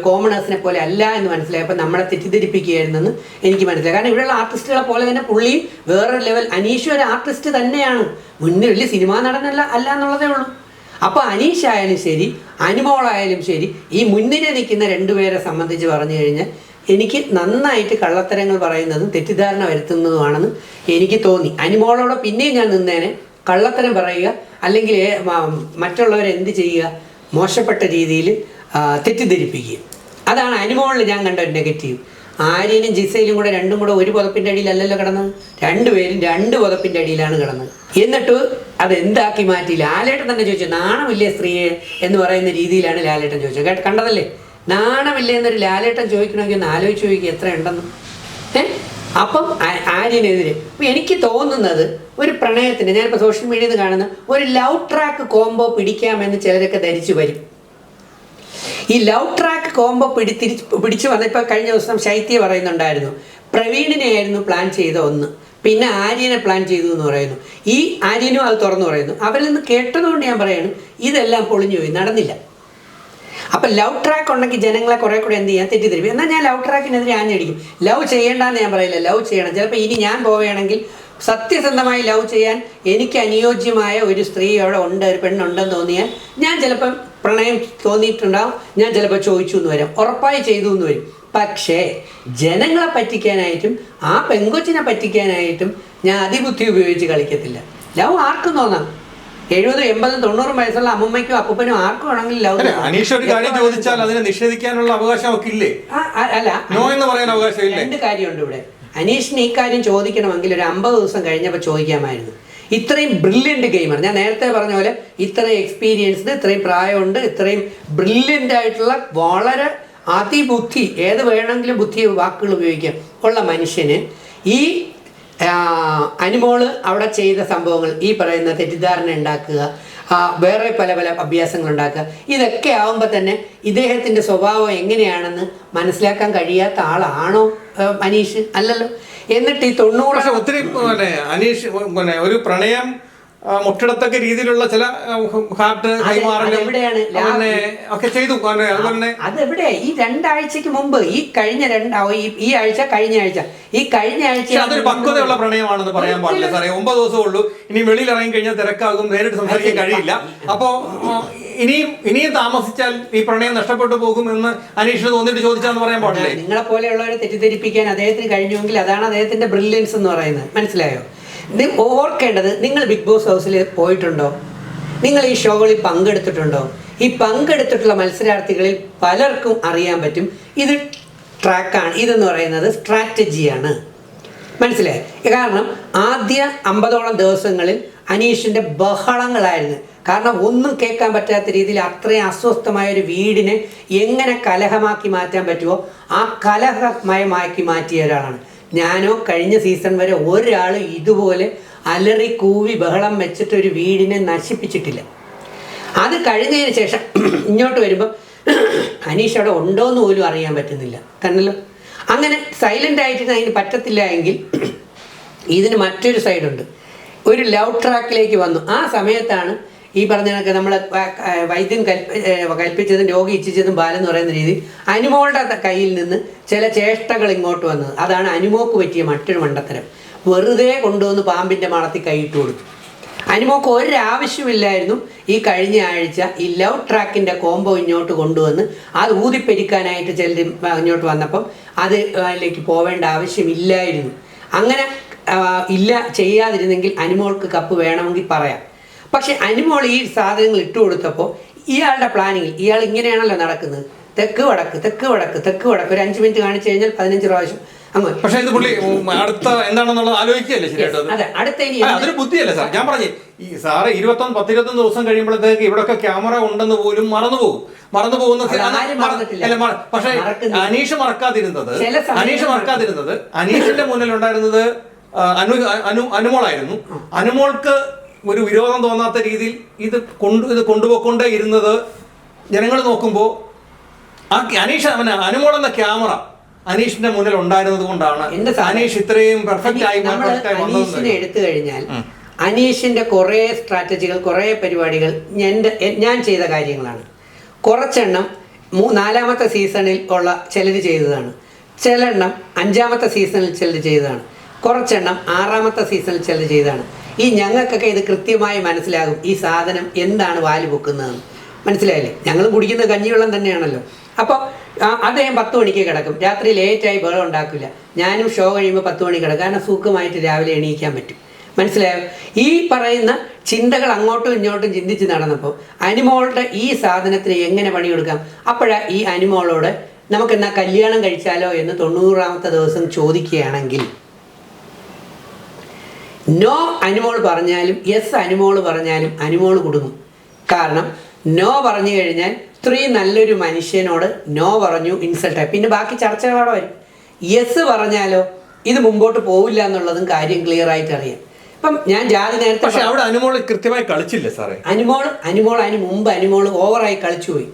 കോമണേഴ്സിനെ പോലെ അല്ല എന്ന് മനസ്സിലായപ്പോൾ നമ്മളെ തെറ്റിദ്ധരിപ്പിക്കുകയായിരുന്നെന്ന് എനിക്ക് മനസ്സിലായി. കാരണം ഇവിടെയുള്ള ആർട്ടിസ്റ്റുകളെ പോലെ തന്നെ പുള്ളിയും വേറൊരു ലെവൽ, അനീഷും ഒരു ആർട്ടിസ്റ്റ് തന്നെയാണ്, മുന്നിൽ വലിയ സിനിമാ നടനല്ല അല്ല എന്നുള്ളതേ ഉള്ളൂ. അപ്പോൾ അനീഷ് ആയാലും ശരി, അനുമോളായാലും ശരി, ഈ മുന്നിൽ നിൽക്കുന്ന രണ്ടുപേരെ സംബന്ധിച്ച് പറഞ്ഞു കഴിഞ്ഞാൽ എനിക്ക് നന്നായിട്ട് കള്ളത്തരങ്ങൾ പറയുന്നതും തെറ്റിദ്ധാരണ വരുത്തുന്നതുമാണെന്ന് എനിക്ക് തോന്നി. അനുമോളോട് പിന്നെയും ഞാൻ നിന്നേനെ. കള്ളത്തരം പറയുക അല്ലെങ്കിൽ മറ്റുള്ളവരെ എന്ത് ചെയ്യുക, മോശപ്പെട്ട രീതിയിൽ തെറ്റിദ്ധരിപ്പിക്കുക, അതാണ് അനുമോളിൽ ഞാൻ കണ്ട ഒരു നെഗറ്റീവ്. ആര്യനും ജിസയിലും കൂടെ രണ്ടും കൂടെ ഒരു പുതപ്പിൻ്റെ അടിയിലല്ലല്ലോ കിടന്നത്, രണ്ടുപേരും 2 പുതപ്പിൻ്റെ അടിയിലാണ് കിടന്നത്. എന്നിട്ട് അതെന്താക്കി മാറ്റി? ലാലേട്ടൻ തന്നെ ചോദിച്ചു, നാണമില്ലേ സ്ത്രീയെ എന്ന് പറയുന്ന രീതിയിലാണ് ലാലേട്ടൻ ചോദിച്ചത്. കണ്ടതല്ലേ? നാണമില്ലേ എന്നൊരു ലാലേട്ടൻ ചോദിക്കണമെങ്കിൽ ഒന്ന് ആലോചിച്ച് ചോദിക്കുക എത്ര ഉണ്ടെന്ന്. അപ്പം ആര്യനെതിരെ അപ്പം എനിക്ക് തോന്നുന്നത് ഒരു പ്രണയത്തിന്, ഞാനിപ്പോൾ സോഷ്യൽ മീഡിയയിൽ നിന്ന് കാണുന്ന ഒരു ലവ് ട്രാക്ക് കോംബോ പിടിക്കാമെന്ന് ചിലരൊക്കെ ധരിച്ചു വരും. ഈ ലവ് ട്രാക്ക് കോംബോ പിടിച്ചു വന്ന ഇപ്പോൾ കഴിഞ്ഞ ദിവസം ശൈത്യ പറയുന്നുണ്ടായിരുന്നു, പ്രവീണിനെ ആയിരുന്നു പ്ലാൻ ചെയ്ത ഒന്ന്, പിന്നെ ആര്യനെ പ്ലാൻ ചെയ്തു എന്ന് പറയുന്നു. ഈ ആര്യനും അത് തുറന്നു പറയുന്നു. അവരിൽ നിന്ന് കേട്ടതുകൊണ്ട് ഞാൻ പറയാണ്, ഇതെല്ലാം പൊളിഞ്ഞു പോയി, നടന്നില്ല. അപ്പം ലവ് ട്രാക്ക് ഉണ്ടെങ്കിൽ ജനങ്ങളെ കുറെ കൂടെ എന്ത് ചെയ്യാൻ തെറ്റിദ്ധരിക്കും. എന്നാൽ ഞാൻ ലവ് ട്രാക്കിനെതിരെ ആഞ്ഞടിക്കും. ലവ് ചെയ്യേണ്ടെന്ന് ഞാൻ പറയില്ല, ലവ് ചെയ്യണം. ചിലപ്പോൾ ഇനി ഞാൻ പോവുകയാണെങ്കിൽ സത്യസന്ധമായി ലവ് ചെയ്യാൻ എനിക്ക് അനുയോജ്യമായ ഒരു സ്ത്രീ അവിടെ ഉണ്ട്, ഒരു പെണ്ണുണ്ടെന്ന് തോന്നിയാൽ ഞാൻ ചിലപ്പം പ്രണയം തോന്നിയിട്ടുണ്ടാവും, ഞാൻ ചിലപ്പോൾ ചോദിച്ചു എന്ന് വരും, ഉറപ്പായി ചെയ്തു എന്ന് വരും. പക്ഷേ ജനങ്ങളെ പറ്റിക്കാനായിട്ടും ആ പെങ്കൊച്ചിനെ പറ്റിക്കാനായിട്ടും ഞാൻ അതിബുദ്ധി ഉപയോഗിച്ച് കളിക്കത്തില്ല. ലവ് ആർക്കും തോന്നാം. 70, 80, 90 വയസ്സുള്ള അമ്മമ്മയ്ക്കും അപ്പൂപ്പനും ആർക്കും ആണെങ്കിലും ലവ്. അനീഷ് ഒരു കാര്യം ചോദിച്ചാൽ അതിനെ നിഷേധിക്കാനുള്ള അവകാശം അവക്കില്ലേ? അല്ല, നോ എന്ന് പറയാൻ അവകാശമില്ല. 2 കാര്യമുണ്ട് ഇവിടെ. അനീഷിന് ഈ കാര്യം ചോദിക്കണമെങ്കിൽ ഒരു 50 ദിവസം കഴിഞ്ഞപ്പോൾ ചോദിക്കാമായിരുന്നു. ഇത്രയും ബ്രില്യൻ്റ് ഗെയിമർ, ഞാൻ നേരത്തെ പറഞ്ഞ പോലെ ഇത്രയും എക്സ്പീരിയൻസ്ഡ്, ഇത്രയും പ്രായമുണ്ട്, ഇത്രയും ബ്രില്യൻ്റ് ആയിട്ടുള്ള വളരെ അതിബുദ്ധി, ഏത് വേണമെങ്കിലും ബുദ്ധി വാക്കുകൾ ഉപയോഗിക്കാം ഉള്ള മനുഷ്യന് ഈ അനുമോള് അവിടെ ചെയ്ത സംഭവങ്ങൾ, ഈ പറയുന്ന തെറ്റിദ്ധാരണ ഉണ്ടാക്കുക, വേറെ പല പല അഭ്യാസങ്ങൾ ഉണ്ടാക്കുക, ഇതൊക്കെ ആവുമ്പോൾ തന്നെ ഇദ്ദേഹത്തിൻ്റെ സ്വഭാവം എങ്ങനെയാണെന്ന് മനസ്സിലാക്കാൻ കഴിയാത്ത ആളാണോ അനീഷ്? അല്ലല്ലോ. എന്നിട്ട് ഈ 90 ഒത്തിരി അനീഷ് ഒരു പ്രണയം മുട്ടിടത്തക്ക രീതിയിലുള്ള ചില ഹാർട്ട് കൈമാറലും ഒക്കെ ചെയ്തു. അതെവിടെ? ഈ 2 ആഴ്ചക്ക് മുമ്പ്, ഈ കഴിഞ്ഞ ഈ ആഴ്ച, കഴിഞ്ഞ ആഴ്ച, ഈ കഴിഞ്ഞ ആഴ്ച അതൊരു പക്വതയുള്ള പ്രണയമാണെന്ന് പറയാൻ പാടില്ല സാറേ. 9 ദിവസമേ ഉള്ളൂ. ഇനി വെളിയിൽ ഇറങ്ങി കഴിഞ്ഞാൽ തിരക്കാകും, നേരിട്ട് സംസാരിക്കാൻ കഴിയില്ല. അപ്പോ ഇനിയും താമസിച്ചാൽ ഈ പ്രണയം നഷ്ടപ്പെട്ടു പോകും എന്ന് അനീഷിന് തോന്നിയിട്ട് ചോദിച്ചാന്ന് പറയാൻ പാടില്ല. നിങ്ങളെ പോലെയുള്ളവരെ തെറ്റിദ്ധരിപ്പിക്കാൻ അദ്ദേഹത്തിന് കഴിഞ്ഞുവെങ്കിൽ അതാണ് അദ്ദേഹത്തിന്റെ ബ്രില്യൻസ് എന്ന് പറയുന്നത്. മനസ്സിലായോ? ഓർക്കേണ്ടത്, നിങ്ങൾ ബിഗ് ബോസ് ഹൗസിൽ പോയിട്ടുണ്ടോ? നിങ്ങൾ ഈ ഷോകളിൽ പങ്കെടുത്തിട്ടുണ്ടോ? ഈ പങ്കെടുത്തിട്ടുള്ള മത്സരാർത്ഥികളിൽ പലർക്കും അറിയാൻ പറ്റും ഇത് ട്രാക്കാണ്, ഇതെന്ന് പറയുന്നത് സ്ട്രാറ്റജിയാണ്. മനസ്സിലായി? കാരണം ആദ്യ 50ഓളം ദിവസങ്ങളിൽ അനീഷിൻ്റെ ബഹളങ്ങളായിരുന്നു. കാരണം ഒന്നും കേൾക്കാൻ പറ്റാത്ത രീതിയിൽ അത്രയും അസ്വസ്ഥമായൊരു വീടിനെ എങ്ങനെ കലഹമാക്കി മാറ്റാൻ പറ്റുമോ ആ കലഹമയമാക്കി മാറ്റിയ ഒരാളാണ്. ഞാനോ കഴിഞ്ഞ സീസൺ വരെ ഒരാൾ ഇതുപോലെ അലറി കൂവി ബഹളം വെച്ചിട്ട് ഒരു വീടിനെ നശിപ്പിച്ചിട്ടില്ല. അത് കഴിഞ്ഞതിന് ശേഷം ഇങ്ങോട്ട് വരുമ്പോൾ അനീഷ് അവിടെ ഉണ്ടോയെന്ന് പോലും അറിയാൻ പറ്റുന്നില്ല തന്നല്ലോ. അങ്ങനെ സൈലൻ്റ് ആയിട്ട് അതിന് പറ്റത്തില്ല എങ്കിൽ ഇതിന് മറ്റൊരു സൈഡുണ്ട്. ഒരു ലവ് ട്രാക്കിലേക്ക് വന്നു. ആ സമയത്താണ് ഈ പറഞ്ഞ കണക്ക് നമ്മൾ വൈദ്യൻ കൽപ്പിച്ചതും രോഗി ഇച്ഛിച്ചതും ബാലെന്ന് പറയുന്ന രീതി അനുമോളുടെ കയ്യിൽ നിന്ന് ചില ചേഷ്ടകൾ ഇങ്ങോട്ട് വന്നത്. അതാണ് അനുമോക്ക് പറ്റിയ മറ്റൊരു മണ്ടത്തരം. വെറുതെ കൊണ്ടുവന്ന് പാമ്പിൻ്റെ മാളത്തിൽ കൈയിട്ട് കൊടുത്തു. അനുമോക്ക് ഒരാവശ്യമില്ലായിരുന്നു ഈ കഴിഞ്ഞ ആഴ്ച ഈ ലവ് ട്രാക്കിൻ്റെ കോംബോ ഇങ്ങോട്ട് കൊണ്ടുവന്ന് അത് ഊതിപ്പെരിക്കാനായിട്ട് ചിലർ ഇങ്ങോട്ട് വന്നപ്പം അതിലേക്ക് പോവേണ്ട ആവശ്യമില്ലായിരുന്നു. അങ്ങനെ ഇല്ല ചെയ്യാതിരുന്നെങ്കിൽ അനുമോൾക്ക് കപ്പ് വേണമെങ്കിൽ പറയാം. പക്ഷെ അനുമോൾ ഈ സാധനങ്ങൾ ഇട്ട് കൊടുത്തപ്പോൾ ഇയാളുടെ പ്ലാനിങ്ങിൽ ഇയാൾ ഇങ്ങനെയാണല്ലോ നടക്കുന്നത്. തെക്ക് വടക്ക് തെക്ക് വടക്ക് തെക്ക് വടക്ക് ഒരു 5 മിനിറ്റ് കാണിച്ചു കഴിഞ്ഞാൽ 15 പ്രാവശ്യം അങ്ങ്. പക്ഷെ ഇത് പുള്ളി അടുത്ത എന്താണെന്നുള്ളത് ആലോചിക്കുകയല്ലേ ശരിയായിട്ട്. അതൊരു ബുദ്ധിയല്ലേ സാർ. ഞാൻ പറഞ്ഞു ഈ സാറ് 10-21 ദിവസം കഴിയുമ്പോഴത്തേക്ക് ഇവിടെയൊക്കെ ക്യാമറ ഉണ്ടെന്ന് പോലും മറന്നു പോകുന്ന. പക്ഷെ അനീഷ് മറക്കാതിരുന്നത് അനീഷിന്റെ മുന്നിൽ ഉണ്ടായിരുന്നത് അനുമോളായിരുന്നു. അനുമോൾക്ക് ഒരു വിരോധം തോന്നാത്ത രീതിയിൽ ഇത് കൊണ്ടുപോയിക്കൊണ്ടേ ഇരുന്നത് ജനങ്ങൾ നോക്കുമ്പോൾ ആ അനുമോൾ എന്ന ക്യാമറ അനീഷിന്റെ മുന്നിൽ ഉണ്ടായിരുന്നത് കൊണ്ടാണ് അനീഷ് ഇത്രയും പെർഫെക്റ്റ് ആയി അനീഷിനെ എടുത്തു കഴിഞ്ഞാൽ അനീഷിന്റെ കുറെ സ്ട്രാറ്റജികൾ, കുറെ പരിപാടികൾ ഞാൻ ചെയ്ത കാര്യങ്ങളാണ്. കുറച്ചെണ്ണം 4ാമത്തെ സീസണിൽ ഉള്ള ചിലർ ചെയ്തതാണ്, ചിലെണ്ണം 5ാമത്തെ സീസണിൽ ചിലർ ചെയ്തതാണ്, കുറച്ചെണ്ണം 6ാമത്തെ സീസണിൽ ചിലർ ചെയ്തതാണ്. ഈ ഞങ്ങൾക്കൊക്കെ ഇത് കൃത്യമായി മനസ്സിലാകും ഈ സാധനം എന്താണ് വാല് പൊക്കുന്നതെന്ന്. മനസ്സിലായില്ലേ? ഞങ്ങളും കുടിക്കുന്നത് കഞ്ഞിവെള്ളം തന്നെയാണല്ലോ. അപ്പോൾ അദ്ദേഹം 10 മണിക്ക് കിടക്കും, രാത്രി ലേറ്റായി ബഹളം ഉണ്ടാക്കില്ല. ഞാനും ഷോ കഴിയുമ്പോൾ 10 മണിക്ക് കിടക്കും, കാരണം സുഖമായിട്ട് രാവിലെ എണീക്കാൻ പറ്റും. മനസ്സിലായോ? ഈ പറയുന്ന ചിന്തകൾ അങ്ങോട്ടും ഇങ്ങോട്ടും ചിന്തിച്ച് നടന്നപ്പോൾ അനുമോളുടെ ഈ സാധനത്തിന് എങ്ങനെ പണിയെടുക്കാം. അപ്പോഴാണ് ഈ അനുമോളോട് നമുക്കെന്നാ കല്യാണം കഴിച്ചാലോ എന്ന് 90ാമത്തെ ദിവസം ചോദിക്കുകയാണെങ്കിൽ നോ അനുമോൾ പറഞ്ഞാലും യെസ് അനുമോൾ പറഞ്ഞാലും അനുമോൾ കുടുങ്ങും. കാരണം നോ പറഞ്ഞു കഴിഞ്ഞാൽ ഇത്രയും നല്ലൊരു മനുഷ്യനോട് നോ പറഞ്ഞു ഇൻസൾട്ടായി, പിന്നെ ബാക്കി ചർച്ചകളോടെ വരും. യെസ് പറഞ്ഞാലോ ഇത് മുമ്പോട്ട് പോവില്ല എന്നുള്ളതും കാര്യം ക്ലിയർ ആയിട്ട് അറിയാം. ഇപ്പം ഞാൻ ജാതി നേരത്തെ പക്ഷെ അവിടെ അനുമോൾ കൃത്യമായി കളിച്ചില്ലേ സാറേ? അനുമോൾ അതിന് മുമ്പ് അനുമോൾ ഓവറായി കളിച്ചുപോയി.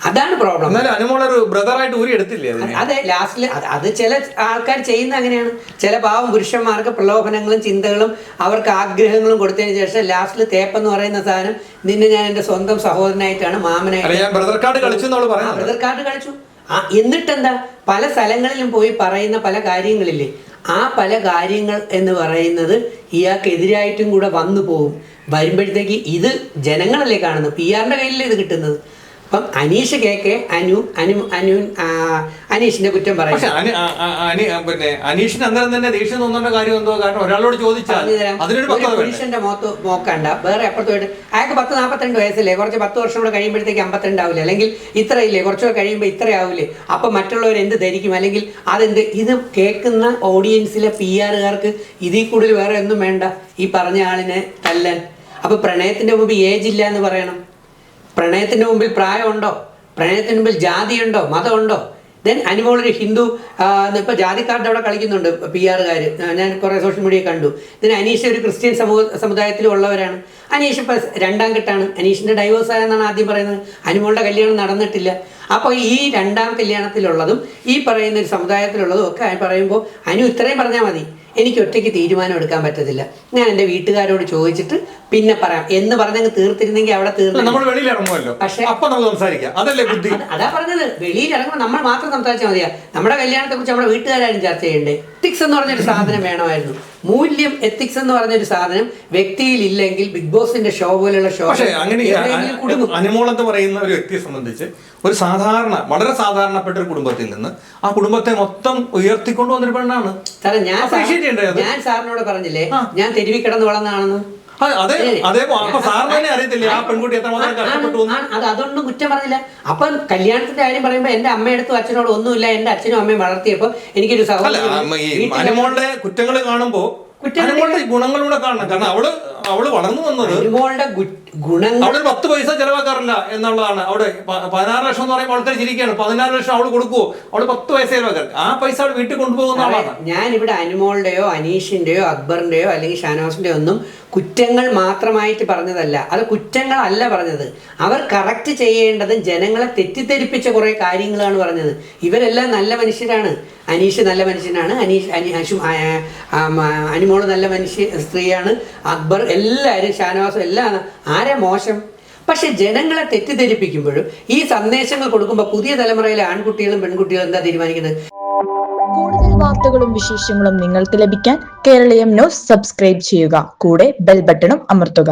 അതാണ് പ്രോബ്ലം. അനുമോളൊരു ബ്രദറായിട്ട് ഊരി എടുത്തില്ലേ? അതെ, ലാസ്റ്റിൽ അത് ചില ആൾക്കാർ ചെയ്യുന്ന അങ്ങനെയാണ്. ചില പാവം പുരുഷന്മാർക്ക് പ്രലോഭനങ്ങളും ചിന്തകളും അവർക്ക് ആഗ്രഹങ്ങളും കൊടുത്തതിന് ശേഷം ലാസ്റ്റിൽ തേപ്പെന്ന് പറയുന്ന സാധനം നിന്നെ ഞാൻ എൻ്റെ സ്വന്തം സഹോദരനായിട്ടാണ് മാമനായിട്ട് ബ്രദർ കാർഡ് കളിച്ചു. എന്നിട്ടെന്താ പല സ്ഥലങ്ങളിലും പോയി പറയുന്ന പല കാര്യങ്ങളില്ലേ, ആ പല കാര്യങ്ങൾ എന്ന് പറയുന്നത് ഇയാൾക്കെതിരായിട്ടും കൂടെ വന്നു പോകും. വരുമ്പോഴത്തേക്ക് ഇത് ജനങ്ങളല്ലേ കാണുന്നത്, PR-ന്റെ കയ്യിലല്ലേ ഇത് കിട്ടുന്നത്. അപ്പം അനീഷ് കേക്കെ അനീഷിന്റെ കുറ്റം പറയും. പിന്നെ അനീഷിന് അന്നേരം തന്നെ ദേഷ്യം തോന്നേണ്ട കാര്യം എന്തോ, കാരണം ഒരാളോട് ചോദിച്ചാൽ പുരുഷന്റെ മുഖത്ത് നോക്കണ്ട, വേറെ അപ്പുറത്തോട്ട് അയാൾക്ക് 10-42 വയസ്സല്ലേ, കുറച്ച് 10 വർഷം കൂടെ കഴിയുമ്പോഴത്തേക്ക് 52 ആവില്ലേ, അല്ലെങ്കിൽ ഇത്രയില്ലേ, കുറച്ചുകൂടെ കഴിയുമ്പോൾ ഇത്ര ആവില്ലേ. അപ്പൊ മറ്റുള്ളവർ എന്ത് ധരിക്കും, അല്ലെങ്കിൽ അതെന്ത്. ഇത് കേൾക്കുന്ന ഓഡിയൻസിലെ PR-കാർക്ക് ഇതിൽ കൂടുതൽ വേറെ ഒന്നും വേണ്ട ഈ പറഞ്ഞ ആളിനെ തല്ലാൻ. അപ്പൊ പ്രണയത്തിന്റെ മുമ്പ് ഏജ് ഇല്ല എന്ന് പറയണം, പ്രണയത്തിന് മുമ്പിൽ പ്രായമുണ്ടോ, പ്രണയത്തിന് മുമ്പിൽ ജാതിയുണ്ടോ, മതമുണ്ടോ. ദെൻ അനുമോൾ ഒരു ഹിന്ദു ഇപ്പോൾ ജാതിക്കാരുടെ അവിടെ കളിക്കുന്നുണ്ട് PR-കാർ, ഞാൻ കുറേ സോഷ്യൽ മീഡിയ കണ്ടു. ദെൻ അനീഷ് ഒരു ക്രിസ്ത്യൻ സമുദായത്തിലുള്ളവരാണ്. അനീഷ് ഇപ്പോൾ 2ാം കെട്ടാണ്, അനീഷിൻ്റെ ഡൈവേഴ്സ് ആയെന്നാണ് ആദ്യം പറയുന്നത്. അനുമോളുടെ കല്യാണം നടന്നിട്ടില്ല. അപ്പോൾ ഈ 2ാം കല്യാണത്തിലുള്ളതും ഈ പറയുന്ന ഒരു സമുദായത്തിലുള്ളതും ഒക്കെ പറയുമ്പോൾ അനു ഇത്രയും പറഞ്ഞാൽ മതി, എനിക്ക് ഒറ്റയ്ക്ക് തീരുമാനം എടുക്കാൻ പറ്റത്തില്ല, ഞാൻ എൻ്റെ വീട്ടുകാരോട് ചോദിച്ചിട്ട് പിന്നെ പറയാം എന്ന് പറഞ്ഞങ്ങ് തീർത്തിരുന്നെങ്കിൽ അവിടെ തീർന്നു. പക്ഷേ അതാ പറഞ്ഞത്, വെളിയിൽ ഇറങ്ങുമ്പോൾ നമ്മൾ മാത്രം സംസാരിച്ചാൽ മതിയാ. നമ്മുടെ കല്യാണത്തെ കുറിച്ച് നമ്മുടെ വീട്ടുകാരും ചർച്ച ചെയ്യണ്ടേ. എത്തിക്സ് എന്ന് പറഞ്ഞൊരു സാധനം വേണമായിരുന്നു. മൂല്യം, എത്തിക്സ് എന്ന് പറഞ്ഞൊരു സാധനം വ്യക്തിയിൽ ഇല്ലെങ്കിൽ ബിഗ് ബോസിന്റെ ഷോ പോലുള്ള ഷോ അനുമോൾ എന്ന് പറയുന്ന ഒരു വ്യക്തിയെ സംബന്ധിച്ച് ഒരു വളരെ സാധാരണപ്പെട്ട ഒരു കുടുംബത്തിൽ നിന്ന് ആ കുടുംബത്തെ മൊത്തം ഉയർത്തിക്കൊണ്ടു വന്നൊരു പെണ്ണാണ്. ഞാൻ സാറിനോട് പറഞ്ഞില്ലേ ഞാൻ തെരുവിൽ കിടന്ന് വളർന്നതാണെന്ന്. അതൊന്നും കുറ്റം പറഞ്ഞില്ല. അപ്പൊ കല്യാണത്തിന്റെ കാര്യം പറയുമ്പോ എന്റെ അമ്മയടുത്തും അച്ഛനോട് ഒന്നുമില്ല, എന്റെ അച്ഛനും അമ്മയും വളർത്തിയപ്പോ എനിക്കൊരു അനുമോളുടെ കുറ്റങ്ങൾ കാണുമ്പോ അനുമോളുടെ ഗുണങ്ങളൂടെ കാണണം. കാരണം അവള് വളർന്നു വന്നത് ഗുണങ്ങൾ അവിടെ 10 പൈസ ചെലവാക്കാറില്ല എന്നുള്ളതാണ്. അവിടെ 16 ലക്ഷം എന്ന് പറയുമ്പോൾ ആൾക്കാർ ചിരിക്കുകയാണ്. 14 ലക്ഷം അവള് കൊടുക്കുവോ? അവള് 10 പൈസ ചെലവാക്കാറ്. ആ പൈസ അവൾ വീട്ടിൽ കൊണ്ടുപോകുന്ന ആളാണ്. ഞാൻ ഇവിടെ അനുമോളുടെയോ അനീഷിന്റെയോ അക്ബറിന്റെയോ അല്ലെങ്കിൽ ഷാനവാസിന്റെയോ ഒന്നും കുറ്റങ്ങൾ മാത്രമായിട്ട് പറഞ്ഞതല്ല. അത് കുറ്റങ്ങളല്ല പറഞ്ഞത്. അവർ കറക്റ്റ് ചെയ്യേണ്ടത് ജനങ്ങളെ തെറ്റിദ്ധരിപ്പിച്ച കുറെ കാര്യങ്ങളാണ് പറഞ്ഞത്. ഇവരെല്ലാം നല്ല മനുഷ്യരാണ്. അനീഷ് നല്ല മനുഷ്യനാണ്, അനുമോള് നല്ല സ്ത്രീയാണ്, അക്ബർ എല്ലാവരും, ഷാനവാസും എല്ലാം ആരെ മോശം. പക്ഷെ ജനങ്ങളെ തെറ്റിദ്ധരിപ്പിക്കുമ്പോഴും ഈ സന്ദേശങ്ങൾ കൊടുക്കുമ്പോൾ പുതിയ തലമുറയിലെ ആൺകുട്ടികളും പെൺകുട്ടികളും എന്താ തീരുമാനിക്കുന്നത്? കൂടുതൽ വാർത്തകളും വിശേഷങ്ങളും നിങ്ങൾക്ക് ലഭിക്കാൻ കേരളീയം ന്യൂസ് സബ്സ്ക്രൈബ് ചെയ്യുക. കൂടെ ബെൽ ബട്ടണും അമർത്തുക.